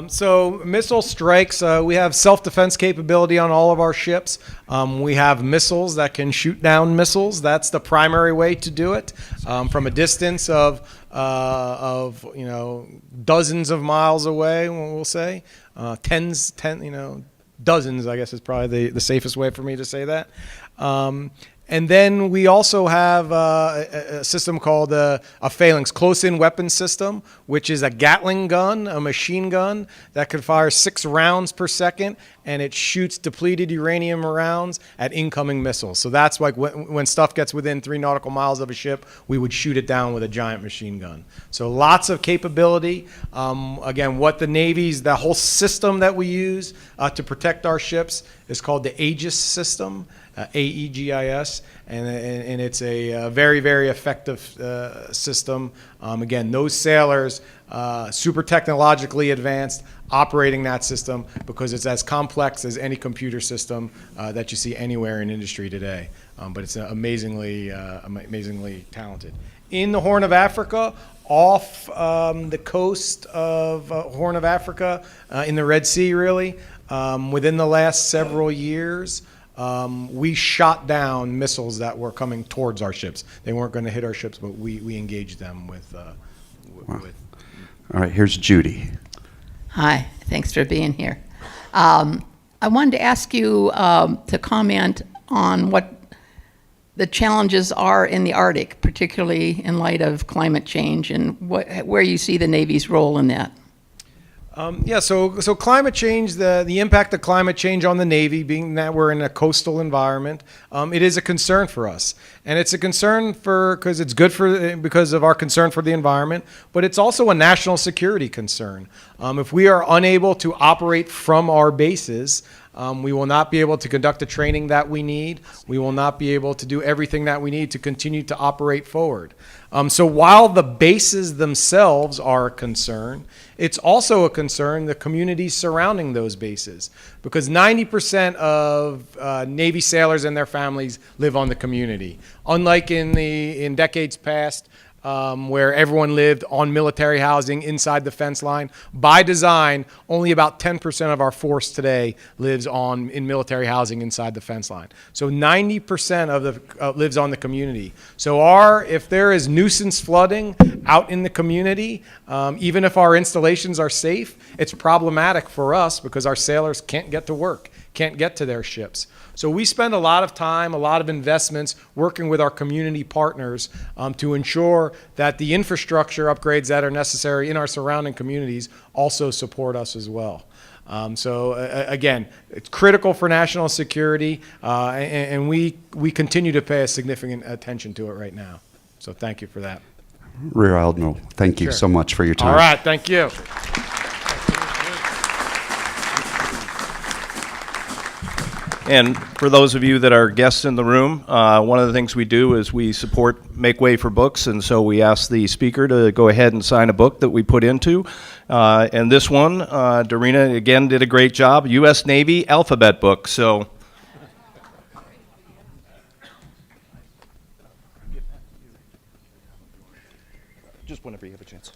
Speaker 11: So missile strikes, we have self-defense capability on all of our ships. We have missiles that can shoot down missiles. That's the primary way to do it, from a distance of dozens of miles away. We'll say dozens. I guess is probably the safest way for me to say that. And then we also have a system called a phalanx, close-in weapon system, which is a Gatling gun, a machine gun that can fire 6 rounds per second, and it shoots depleted uranium rounds at incoming missiles. So that's like when stuff gets within 3 nautical miles of a ship, we would shoot it down with a giant machine gun. So lots of capability. Again, what the whole system that we use to protect our ships is called the Aegis system. AEGIS, and it's a very, very effective system. Again, those sailors, super technologically advanced, operating that system because it's as complex as any computer system that you see anywhere in industry today. But it's amazingly talented. In the Horn of Africa, off the coast of Horn of Africa, in the Red Sea, really, within the last several years, we shot down missiles that were coming towards our ships. They weren't going to hit our ships, but we engaged them with.
Speaker 9: All right, here's Judy.
Speaker 21: Hi, thanks for being here. I wanted to ask you to comment on what the challenges are in the Arctic, particularly in light of climate change, and where you see the Navy's role in that.
Speaker 11: So climate change, the impact of climate change on the Navy, being that we're in a coastal environment, it is a concern for us. And it's a concern because it's good because of our concern for the environment, but it's also a national security concern. If we are unable to operate from our bases, we will not be able to conduct the training that we need. We will not be able to do everything that we need to continue to operate forward. So while the bases themselves are a concern, it's also a concern the communities surrounding those bases, because 90% of Navy sailors and their families live on the community. Unlike in decades past, where everyone lived on military housing inside the fence line. By design, only about 10% of our force today lives in military housing inside the fence line. So 90% lives on the community. So if there is nuisance flooding out in the community, even if our installations are safe, it's problematic for us because our sailors can't get to work, can't get to their ships. So we spend a lot of time, a lot of investments working with our community partners to ensure that the infrastructure upgrades that are necessary in our surrounding communities also support us as well. Again, it's critical for national security, and we continue to pay a significant attention to it right now. So thank you for that.
Speaker 9: Rear Admiral, thank you so much for your time.
Speaker 11: All right, thank you.
Speaker 15: And for those of you that are guests in the room, one of the things we do is we support Make Way for Books, and so we ask the speaker to go ahead and sign a book that we put into. And this one, Dorina, again, did a great job, U.S. Navy alphabet book. So. Just whenever you have a chance.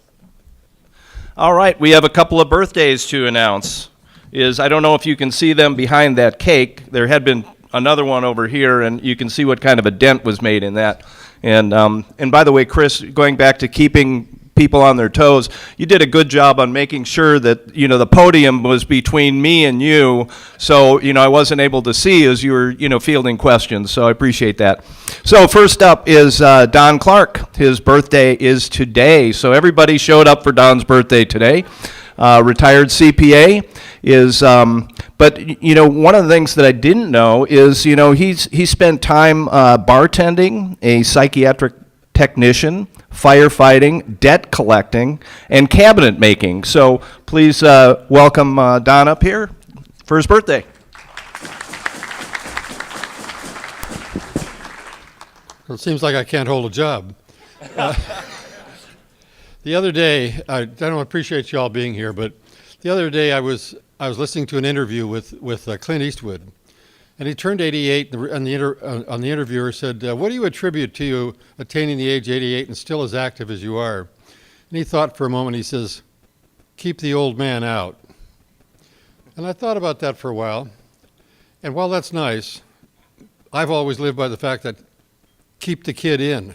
Speaker 15: All right, we have a couple of birthdays to announce. I don't know if you can see them behind that cake. There had been another one over here, and you can see what kind of a dent was made in that. And by the way, Chris, going back to keeping people on their toes, you did a good job on making sure that, the podium was between me and you, so, I wasn't able to see as you were, fielding questions, so I appreciate that. So first up is Don Clark. His birthday is today, so everybody showed up for Don's birthday today. Retired CPA is, but one of the things that I didn't know is, he spent time bartending, a psychiatric technician, firefighting, debt collecting, and cabinet making. So please welcome Don up here for his birthday.
Speaker 2: Well, it seems like I can't hold a job. The other day, I don't appreciate you all being here, but the other day I was listening to an interview with Clint Eastwood, and he turned 88, and the interviewer said, "What do you attribute to you attaining the age 88 and still as active as you are?" And he thought for a moment. He says, "Keep the old man out." And I thought about that for a while, and while that's nice, I've always lived by the fact that keep the kid in.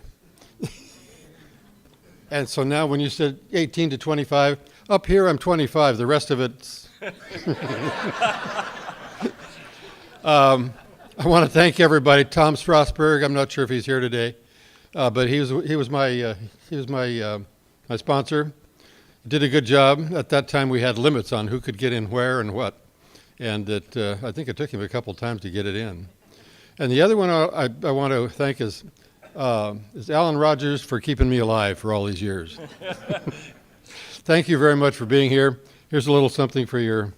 Speaker 2: And so now when you said 18 to 25, up here I'm 25, the rest of it's... I want to thank everybody. Tom Strasberg, I'm not sure if he's here today, but he was my sponsor. Did a good job. At that time we had limits on who could get in where and what, and I think it took him a couple times to get it in. And the other one I want to thank is Alan Rogers for keeping me alive for all these years. Thank you very much for being here. Here's a little something for your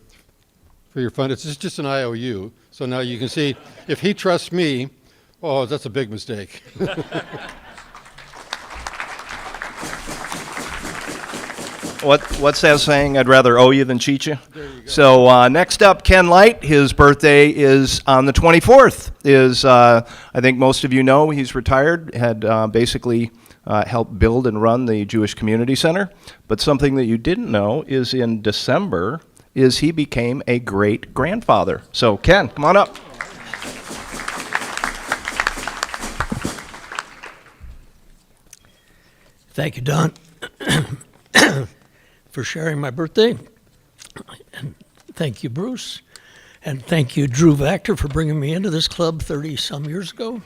Speaker 2: fund. It's just an IOU, so now you can see if he trusts me. Oh, that's a big mistake.
Speaker 15: What's that saying? I'd rather owe you than cheat you. There you go. So next up, Ken Light. His birthday is on the 24th. I think most of you know he's retired. Had basically helped build and run the Jewish Community Center. But something that you didn't know is in December is he became a great grandfather. So Ken, come on up.
Speaker 4: Thank you, Don, for sharing my birthday. And thank you, Bruce. And thank you, Drew Vactor, for bringing me into this club 30-some years ago.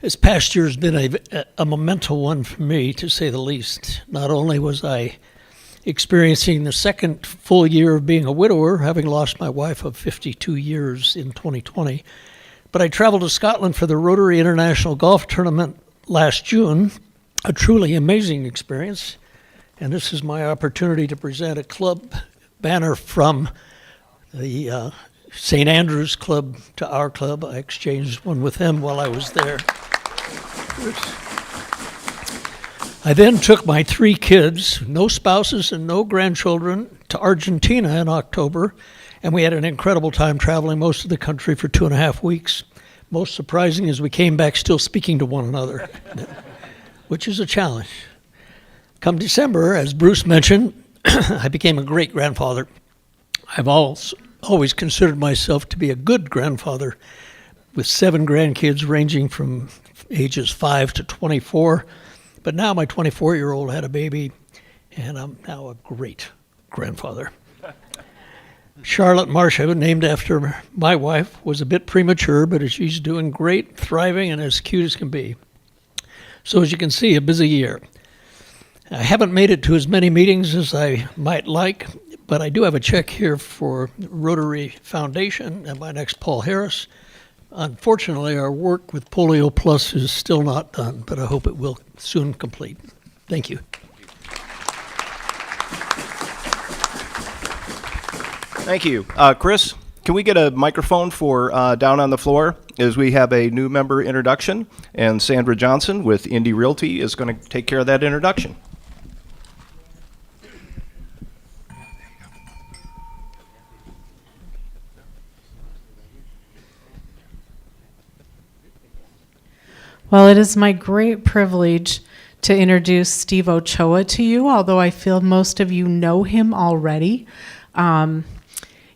Speaker 4: This past year has been a memento one for me, to say the least. Not only was I experiencing the second full year of being a widower, having lost my wife of 52 years in 2020, but I traveled to Scotland for the Rotary International Golf Tournament last June, a truly amazing experience. And this is my opportunity to present a club banner from the St. Andrews Club to our club. I exchanged one with them while I was there. I then took my 3 kids, no spouses and no grandchildren, to Argentina in October, and we had an incredible time traveling most of the country for 2.5 weeks. Most surprising is we came back still speaking to one another, which is a challenge. Come December, as Bruce mentioned, I became a great grandfather. I've always considered myself to be a good grandfather, with 7 grandkids ranging from ages 5 to 24. But now my 24-year-old had a baby, and I'm now a great grandfather. Charlotte Marsha, named after my wife, was a bit premature, but she's doing great, thriving, and as cute as can be. So as you can see, a busy year. I haven't made it to as many meetings as I might like, but I do have a check here for Rotary Foundation and my next Paul Harris. Unfortunately, our work with Polio Plus is still not done, but I hope it will soon complete. Thank you.
Speaker 15: Thank you. Chris, can we get a microphone for down on the floor as we have a new member introduction, and Sandra Johnson with Indy Realty is going to take care of that introduction.
Speaker 5: Well, it is my great privilege to introduce Steve Ochoa to you, although I feel most of you know him already.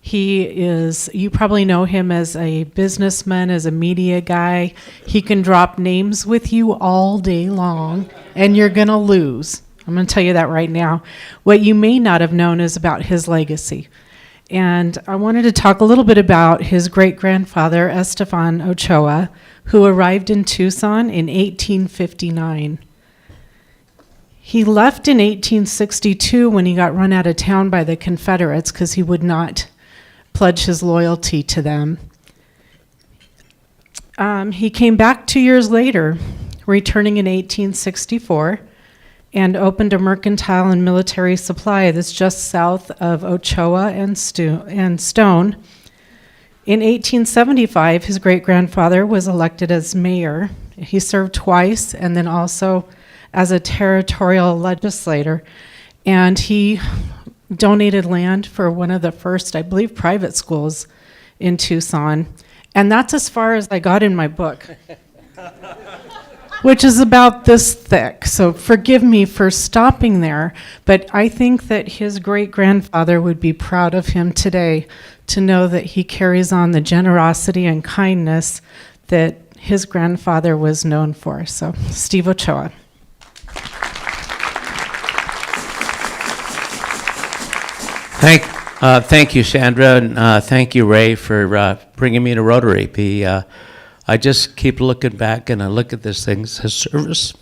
Speaker 5: You probably know him as a businessman, as a media guy. He can drop names with you all day long, and you're going to lose. I'm going to tell you that right now. What you may not have known is about his legacy. And I wanted to talk a little bit about his great-grandfather, Esteban Ochoa, who arrived in Tucson in 1859. He left in 1862 when he got run out of town by the Confederates because he would not pledge his loyalty to them. He came back 2 years later, returning in 1864, and opened a mercantile and military supply that's just south of Ochoa and Stone. In 1875, his great-grandfather was elected as mayor. He served twice and then also as a territorial legislator. And he donated land for one of the first, I believe, private schools in Tucson. And that's as far as I got in my book, which is about this thick. So forgive me for stopping there, but I think that his great-grandfather would be proud of him today to know that he carries on the generosity and kindness that his grandfather was known for. So, Steve Ochoa.
Speaker 22: Thank you, Sandra, and thank you, Ray, for bringing me to Rotary. I just keep looking back, and I look at this thing as service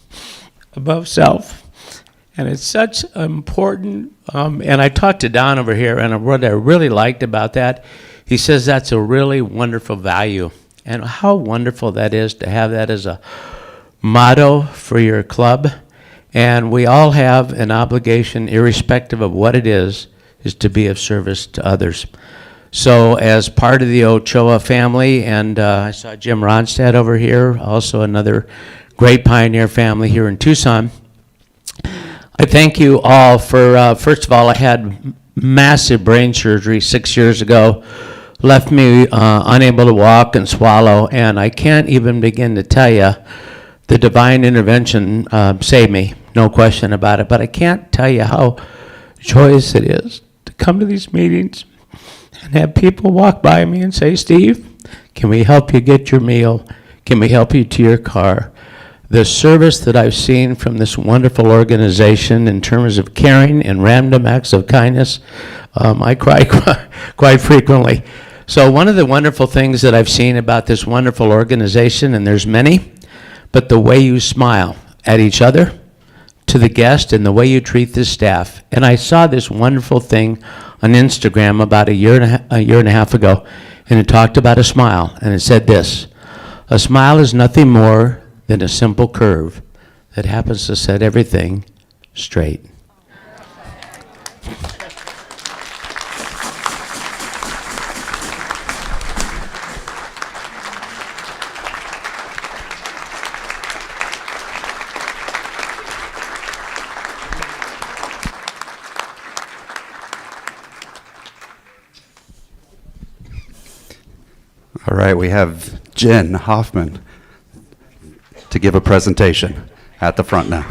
Speaker 22: above self. And it's such important, and I talked to Don over here, and what I really liked about that, he says that's a really wonderful value. And how wonderful that is to have that as a motto for your club. And we all have an obligation, irrespective of what it is to be of service to others. So as part of the Ochoa family, and I saw Jim Ronstadt over here, also another great pioneer family here in Tucson, I thank you all for, first of all, I had massive brain surgery 6 years ago, left me unable to walk and swallow, and I can't even begin to tell you the divine intervention saved me, no question about it, but I can't tell you how joyous it is to come to these meetings and have people walk by me and say, Steve, can we help you get your meal? Can we help you to your car? The service that I've seen from this wonderful organization in terms of caring and random acts of kindness, I cry quite frequently. So one of the wonderful things that I've seen about this wonderful organization, and there's many, but the way you smile at each other, to the guest, and the way you treat the staff. And I saw this wonderful thing on Instagram about a year and a half ago, and it talked about a smile, and it said this: a smile is nothing more than a simple curve that happens to set everything straight.
Speaker 9: All right, we have Jen Hoffman to give a presentation at the front now.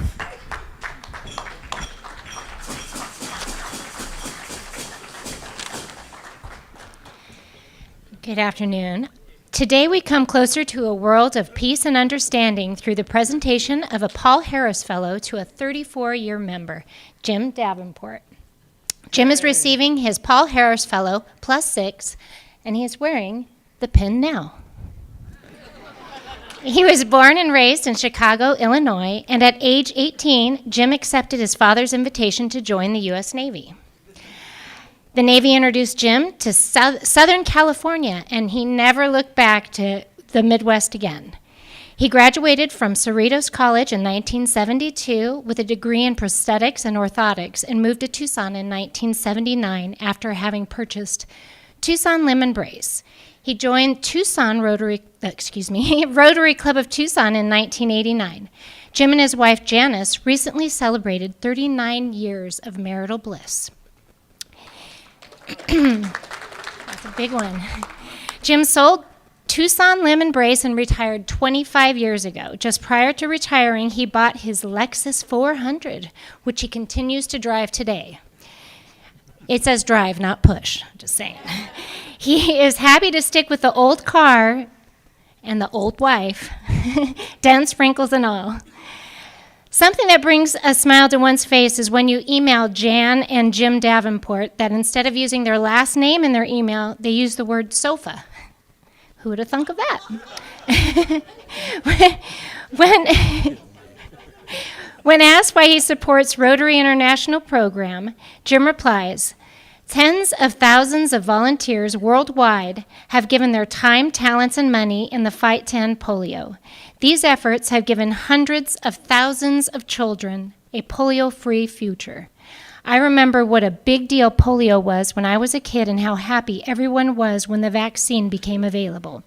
Speaker 23: Good afternoon. Today we come closer to a world of peace and understanding through the presentation of a Paul Harris Fellow to a 34-year member, Jim Davenport. Jim is receiving his Paul Harris Fellow +6, and he is wearing the pin now. He was born and raised in Chicago, Illinois, and at age 18, Jim accepted his father's invitation to join the U.S. Navy. The Navy introduced Jim to Southern California, and he never looked back to the Midwest again. He graduated from Cerritos College in 1972 with a degree in prosthetics and orthotics and moved to Tucson in 1979 after having purchased Tucson Lemon Brace. He joined Rotary Club of Tucson in 1989. Jim and his wife Janice recently celebrated 39 years of marital bliss. That's a big one. Jim sold Tucson Lemon Brace and retired 25 years ago. Just prior to retiring, he bought his Lexus 400, which he continues to drive today. It says drive, not push, just saying. He is happy to stick with the old car and the old wife, dents, sprinkles, and all. Something that brings a smile to one's face is when you email Jan and Jim Davenport that instead of using their last name in their email, they use the word sofa. Who would have thunk of that? When asked why he supports Rotary International Program, Jim replies, "Tens of thousands of volunteers worldwide have given their time, talents, and money in the fight to end polio. These efforts have given hundreds of thousands of children a polio-free future. I remember what a big deal polio was when I was a kid and how happy everyone was when the vaccine became available.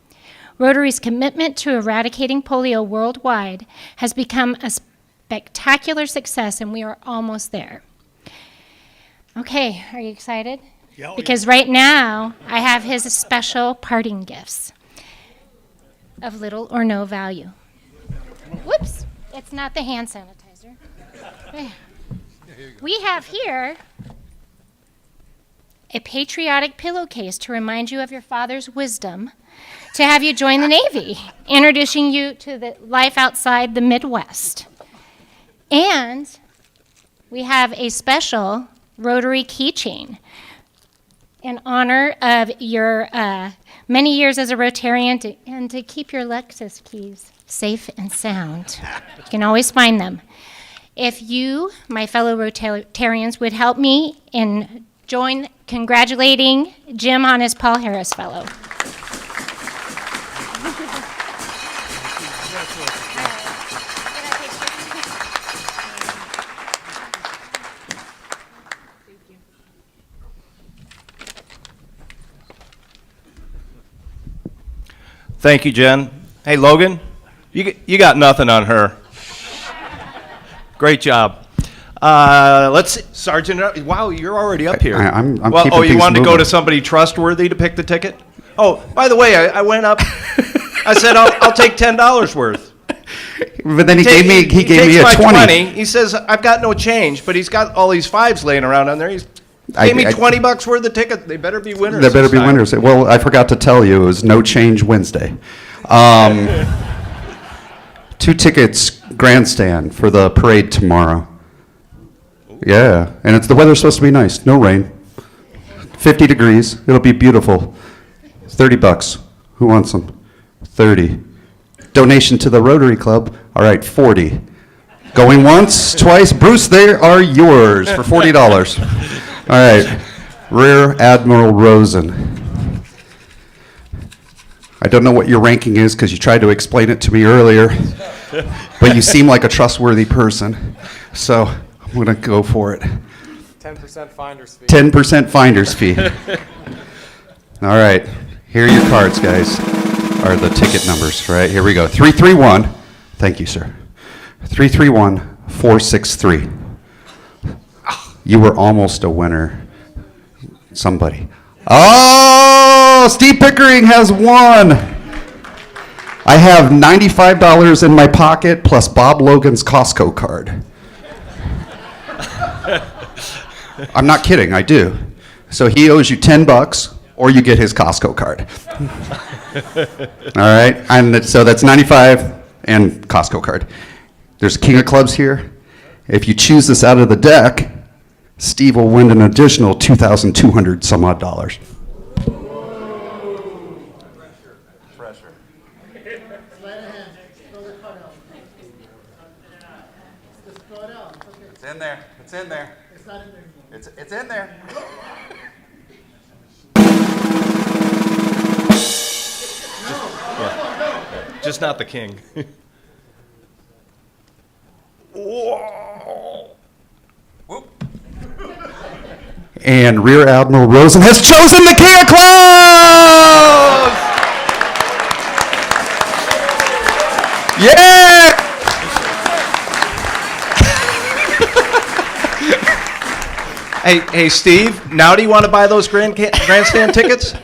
Speaker 23: Rotary's commitment to eradicating polio worldwide has become a spectacular success, and we are almost there." Okay, are you excited? Because right now, I have his special parting gifts of little or no value. Whoops, it's not the hand sanitizer. We have here a patriotic pillowcase to remind you of your father's wisdom to have you join the Navy, introducing you to the life outside the Midwest. And we have a special Rotary keychain in honor of your many years as a Rotarian and to keep your Lexus keys safe and sound. You can always find them. If you, my fellow Rotarians, would help me in congratulating Jim on his Paul Harris Fellow.
Speaker 15: Thank you, Jen. Hey, Logan, you got nothing on her. Great job. Let's see, Sergeant. Wow, you're already up here.
Speaker 9: I'm
Speaker 15: well,
Speaker 9: keeping
Speaker 15: you
Speaker 9: things
Speaker 15: wanted to go
Speaker 9: moving.
Speaker 15: to somebody trustworthy to pick the ticket? Oh, by the way, I went up. I said I'll take $10 worth.
Speaker 9: But then he gave me
Speaker 15: takes
Speaker 9: a
Speaker 15: my
Speaker 9: 20.
Speaker 15: He says I've got no change, but he's got all these fives laying around on there. He's gave me $20 worth of ticket. They better be winners.
Speaker 9: There better
Speaker 15: this
Speaker 9: be
Speaker 15: time.
Speaker 9: winners. Well, I forgot to tell you, it was No Change Wednesday. 2 tickets, grandstand for the parade tomorrow. Yeah, and the weather's supposed to be nice. No rain. 50 degrees. It'll be beautiful. $30. Who wants them? 30. Donation to the Rotary Club. All right, 40. Going once, twice. Bruce, they are yours for $40. All right, Rear Admiral Rosen. I don't know what your ranking is because you tried to explain it to me earlier, but you seem like a trustworthy person, so I'm going to go for it.
Speaker 11: 10% finder's fee.
Speaker 9: 10% finder's fee. All right, here are your cards, guys, or the ticket numbers, right? Here we go. 331, thank you, sir. 331-463. You were almost a winner. Somebody. Oh, Steve Pickering has won. I have $95 in my pocket plus Bob Logan's Costco card. I'm not kidding, I do. So he owes you $10 or you get his Costco card. All right, and so that's 95 and Costco card. There's a King of Clubs here. If you choose this out of the deck, Steve will win an additional $2,200 some odd dollars.
Speaker 15: Pressure.
Speaker 9: It's in there. It's in there. It's not in there. It's in there.
Speaker 15: Just not the king. Whoa.
Speaker 9: And Rear Admiral Rosen has chosen the King of Clubs!
Speaker 15: Hey, Steve, now do you want to buy those grandstand tickets?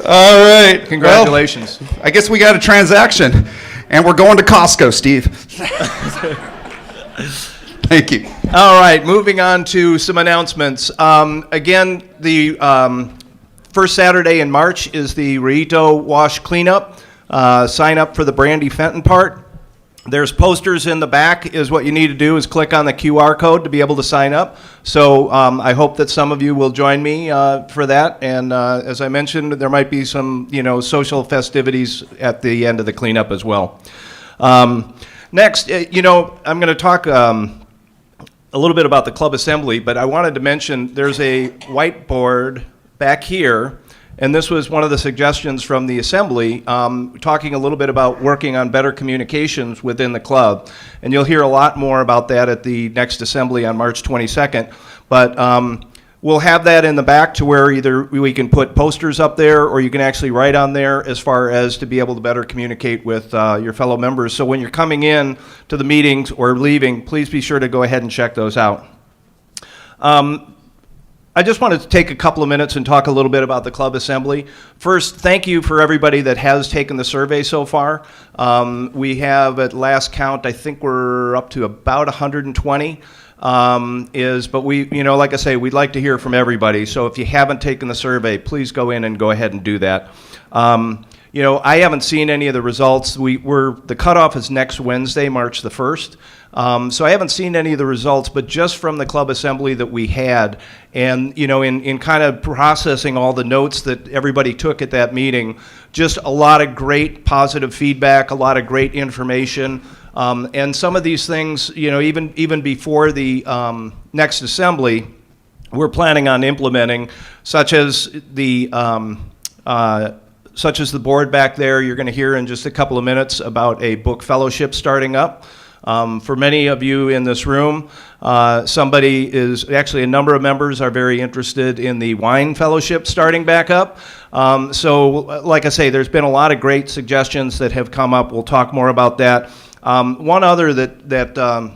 Speaker 9: All right.
Speaker 15: Congratulations.
Speaker 9: Well, I guess we got a transaction, and we're going to Costco, Steve. Thank you.
Speaker 15: All right, moving on to some announcements. Again, the first Saturday in March is the Rito Wash Cleanup. Sign up for the Brandy Fenton part. There's posters in the back. Is what you need to do is click on the QR code to be able to sign up. So I hope that some of you will join me for that. And as I mentioned, there might be some social festivities at the end of the cleanup as well. Next, I'm going to talk a little bit about the club assembly, but I wanted to mention there's a whiteboard back here. And this was one of the suggestions from the assembly, talking a little bit about working on better communications within the club. And you'll hear a lot more about that at the next assembly on March 22nd. But we'll have that in the back to where either we can put posters up there or you can actually write on there as far as to be able to better communicate with your fellow members. So when you're coming in to the meetings or leaving, please be sure to go ahead and check those out. I just wanted to take a couple of minutes and talk a little bit about the club assembly. First, thank you for everybody that has taken the survey so far. We have, at last count, I think we're up to about 120. But we, like I say, we'd like to hear from everybody. So if you haven't taken the survey, please go in and go ahead and do that. I haven't seen any of the results. The cutoff is next Wednesday, March the 1st. So I haven't seen any of the results, but just from the club assembly that we had, and in kind of processing all the notes that everybody took at that meeting, just a lot of great positive feedback, a lot of great information, and some of these things, even before the next assembly, we're planning on implementing, such as the board back there. You're going to hear in just a couple of minutes about a book fellowship starting up. For many of you in this room, a number of members are very interested in the wine fellowship starting back up. So like I say, there's been a lot of great suggestions that have come up. We'll talk more about that. One other that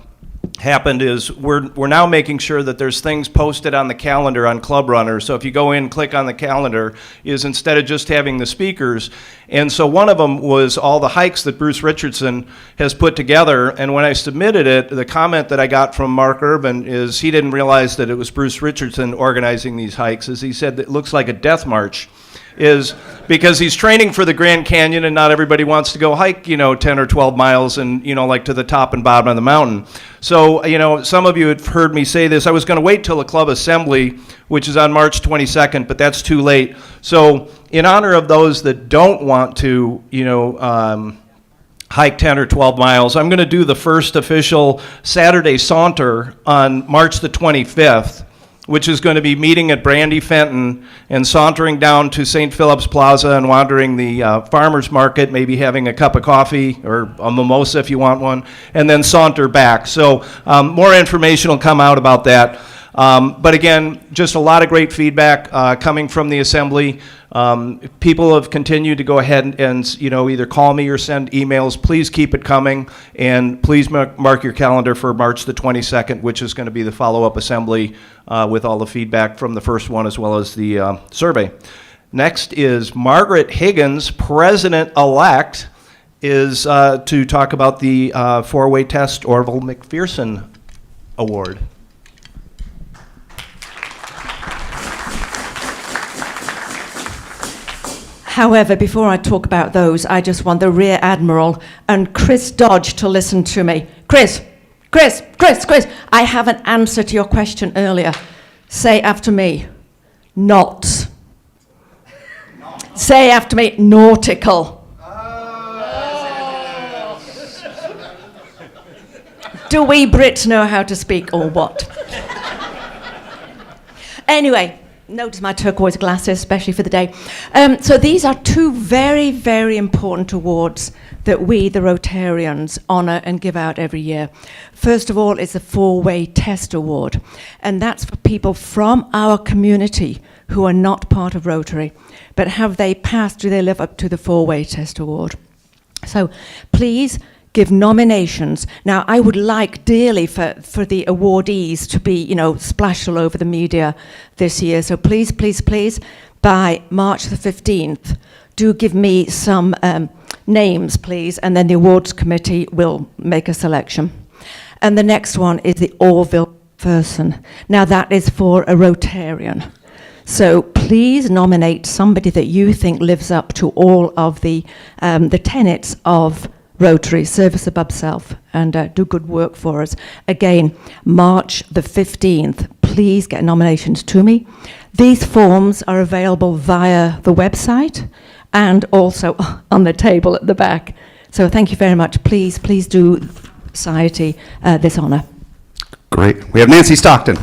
Speaker 15: happened is we're now making sure that there's things posted on the calendar on Club Runner. So if you go in, click on the calendar, is instead of just having the speakers. And so one of them was all the hikes that Bruce Richardson has put together. And when I submitted it, the comment that I got from Mark Urban is he didn't realize that it was Bruce Richardson organizing these hikes. As he said, it looks like a death march. Is because he's training for the Grand Canyon and not everybody wants to go hike, 10 or 12 miles and, like to the top and bottom of the mountain. So, some of you have heard me say this. I was going to wait till the club assembly, which is on March 22nd, but that's too late. So in honor of those that don't want to, hike 10 or 12 miles, I'm going to do the first official Saturday saunter on March the 25th. Which is going to be meeting at Brandy Fenton and sauntering down to St. Philip's Plaza and wandering the farmer's market, maybe having a cup of coffee or a mimosa if you want one, and then saunter back. So more information will come out about that. But again, just a lot of great feedback coming from the assembly. People have continued to go ahead and either call me or send emails. Please keep it coming, and please mark your calendar for March the 22nd, which is going to be the follow-up assembly with all the feedback from the first one as well as the survey. Next is Margaret Higgins, President-elect, is to talk about the four-way test Orville McPherson Award.
Speaker 6: However, before I talk about those, I just want the Rear Admiral and Chris Dodge to listen to me. Chris, I have an answer to your question earlier. Say after me, not. Say after me, nautical. Do we Brits know how to speak or what? Anyway. Notice my turquoise glasses, especially for the day. So these are two very, very important awards that we, the Rotarians, honour and give out every year. First of all, it's the Four-Way Test Award, and that's for people from our community who are not part of Rotary, but have they passed, do they live up to the Four-Way Test Award? So please give nominations. Now, I would like dearly for the awardees to be, splashed all over the media this year. So please, please, please, by March the 15th, do give me some names, please, and then the awards committee will make a selection. And the next one is the Orville person. Now, that is for a Rotarian. So please nominate somebody that you think lives up to all of the tenets of Rotary, service above self, and do good work for us. Again, March the 15th, please get nominations to me. These forms are available via the website and also on the table at the back. So thank you very much. Please, please do society this honor.
Speaker 9: Great. We have Nancy Stockton.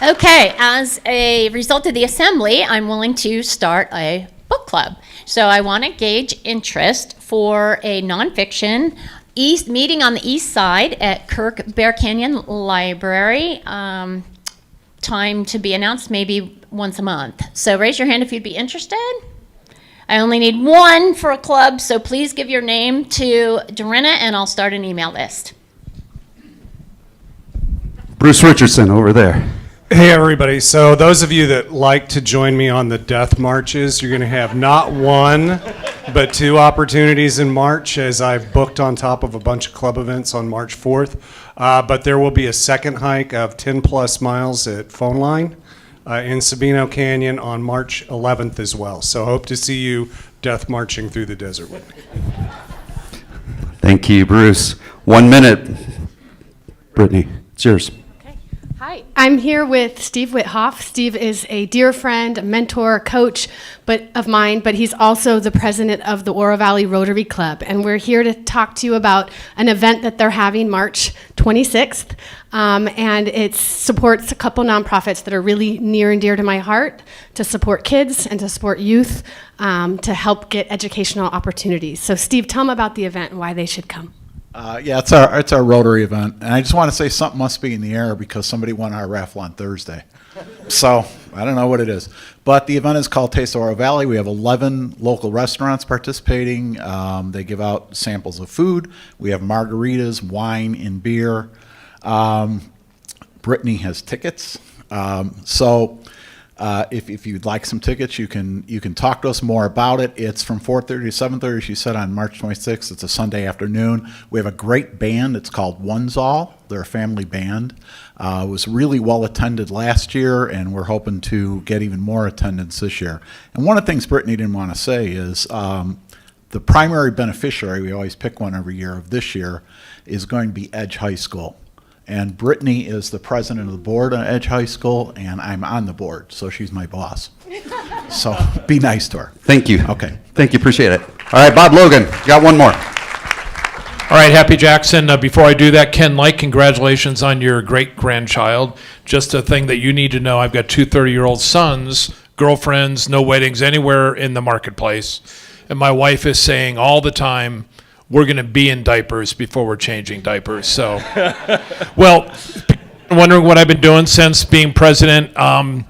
Speaker 1: Okay, as a result of the assembly, I'm willing to start a book club. So I want to gauge interest for a nonfiction meeting on the east side at Kirk Bear Canyon Library. Time to be announced maybe once a month. So raise your hand if you'd be interested. I only need one for a club, so please give your name to Dorinna and I'll start an email list.
Speaker 9: Bruce Richardson over there.
Speaker 7: Hey everybody, so those of you that like to join me on the death marches, you're going to have not one, but 2 opportunities in March, as I've booked on top of a bunch of club events on March 4th. But there will be a second hike of 10 plus miles at Phone Line in Sabino Canyon on March 11th as well. So hope to see you death marching through the desert with me.
Speaker 9: Thank you, Bruce. 1 minute. Brittany, it's yours.
Speaker 8: Hi, I'm here with Steve Withoff. Steve is a dear friend, a mentor, a coach of mine, but he's also the president of the Oro Valley Rotary Club. And we're here to talk to you about an event that they're having March 26th. And it supports a couple nonprofits that are really near and dear to my heart, to support kids and to support youth, to help get educational opportunities. So Steve, tell them about the event and why they should come.
Speaker 24: Yeah, it's our Rotary event, and I just want to say something must be in the air because somebody won our raffle on Thursday. So I don't know what it is, but the event is called Taste of Oro Valley. We have 11 local restaurants participating. They give out samples of food. We have margaritas, wine, and beer. Brittany has tickets, so. If you'd like some tickets, you can talk to us more about it. It's from 4:30 to 7:30, as you said, on March 26th. It's a Sunday afternoon. We have a great band. It's called One's All. They're a family band. It was really well attended last year, and we're hoping to get even more attendance this year. And one of the things Brittany didn't want to say is the primary beneficiary, we always pick one every year, of this year is going to be Edge High School. And Brittany is the president of the board on Edge High School, and I'm on the board, so she's my boss. So be nice to her.
Speaker 9: Thank you.
Speaker 24: Okay.
Speaker 9: Thank you. Appreciate it. All right, Bob Logan, you got one more.
Speaker 25: All right, Happy Jackson. Before I do that, Ken Light, congratulations on your great-grandchild. Just a thing that you need to know, I've got 2 30-year-old sons, girlfriends, no weddings anywhere in the marketplace. And my wife is saying all the time, we're going to be in diapers before we're changing diapers. So, well, wondering what I've been doing since being president. Got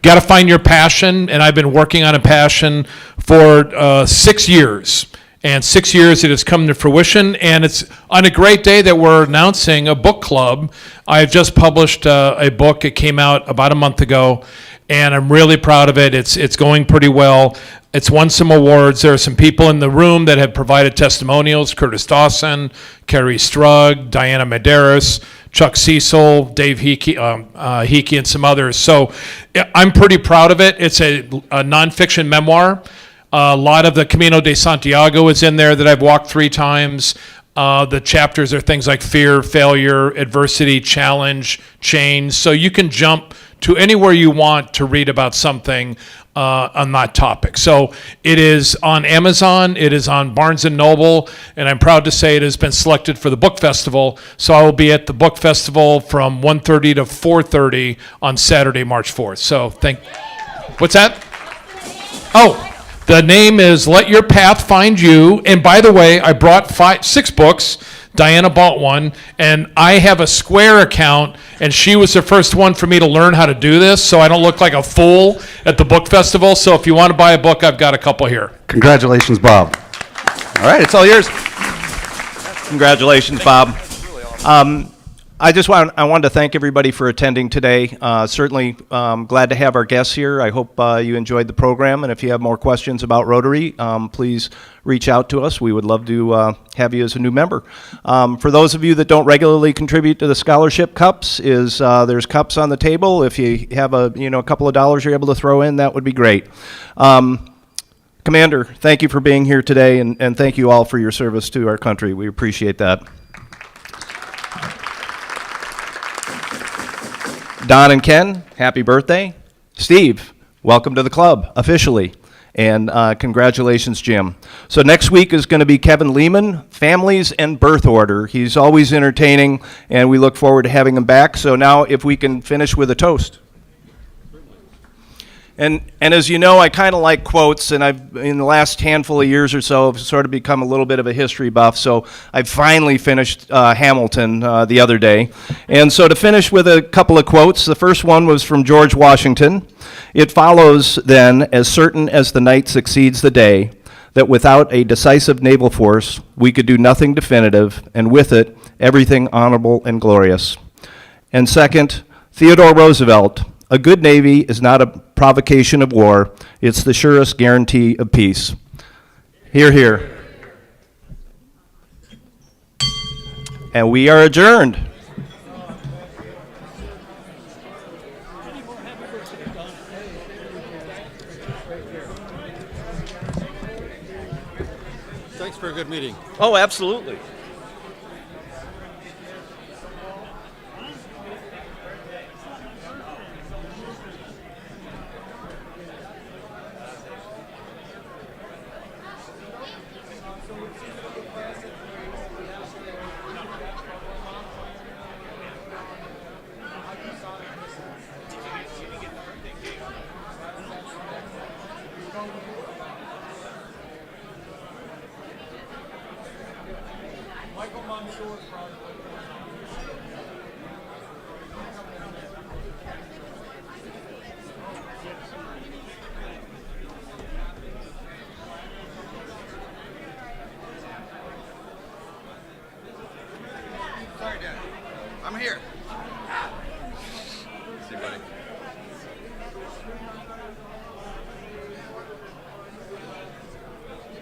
Speaker 25: to find your passion, and I've been working on a passion for 6 years. And 6 years it has come to fruition, and it's on a great day that we're announcing a book club. I've just published a book. It came out about a month ago, and I'm really proud of it. It's going pretty well. It's won some awards. There are some people in the room that have provided testimonials: Curtis Dawson, Carrie Strug, Diana Medeiros, Chuck Cecil, Dave Hickey, and some others. So I'm pretty proud of it. It's a nonfiction memoir. A lot of the Camino de Santiago is in there that I've walked 3 times. The chapters are things like fear, failure, adversity, challenge, change. So you can jump to anywhere you want to read about something on that topic. So it is on Amazon, it is on Barnes & Noble, and I'm proud to say it has been selected for the book festival. So I will be at the book festival from 1:30 to 4:30 on Saturday, March 4th. So what's that? Oh, the name is Let Your Path Find You. And by the way, I brought 6 books. Diana bought one, and I have a Square account, and she was the first one for me to learn how to do this, so I don't look like a fool at the book festival. So if you want to buy a book, I've got a couple here.
Speaker 9: Congratulations, Bob. All right, it's all yours.
Speaker 15: Congratulations, Bob. I wanted to thank everybody for attending today. Certainly glad to have our guests here. I hope you enjoyed the program, and if you have more questions about Rotary, please reach out to us. We would love to have you as a new member. For those of you that don't regularly contribute to the scholarship cups, there's cups on the table. If you have a couple of dollars you're able to throw in, that would be great. Commander, thank you for being here today, and thank you all for your service to our country. We appreciate that. Don and Ken, happy birthday. Steve, welcome to the club officially. And congratulations, Jim. So next week is going to be Kevin Lehman, Families and Birth Order. He's always entertaining, and we look forward to having him back. So now if we can finish with a toast. And as you know, I kind of like quotes, and I've, in the last handful of years or so, I've sort of become a little bit of a history buff, so I finally finished Hamilton the other day. And so to finish with a couple of quotes, the first one was from George Washington. It follows then, as certain as the night succeeds the day, that without a decisive naval force, we could do nothing definitive, and with it, everything honorable and glorious. And second, Theodore Roosevelt, a good navy is not a provocation of war, it's the surest guarantee of peace. Hear, hear. And we are adjourned.
Speaker 2: Thanks for a good meeting.
Speaker 15: Oh, absolutely.
Speaker 9: Sorry, Dad. I'm here. See you, buddy.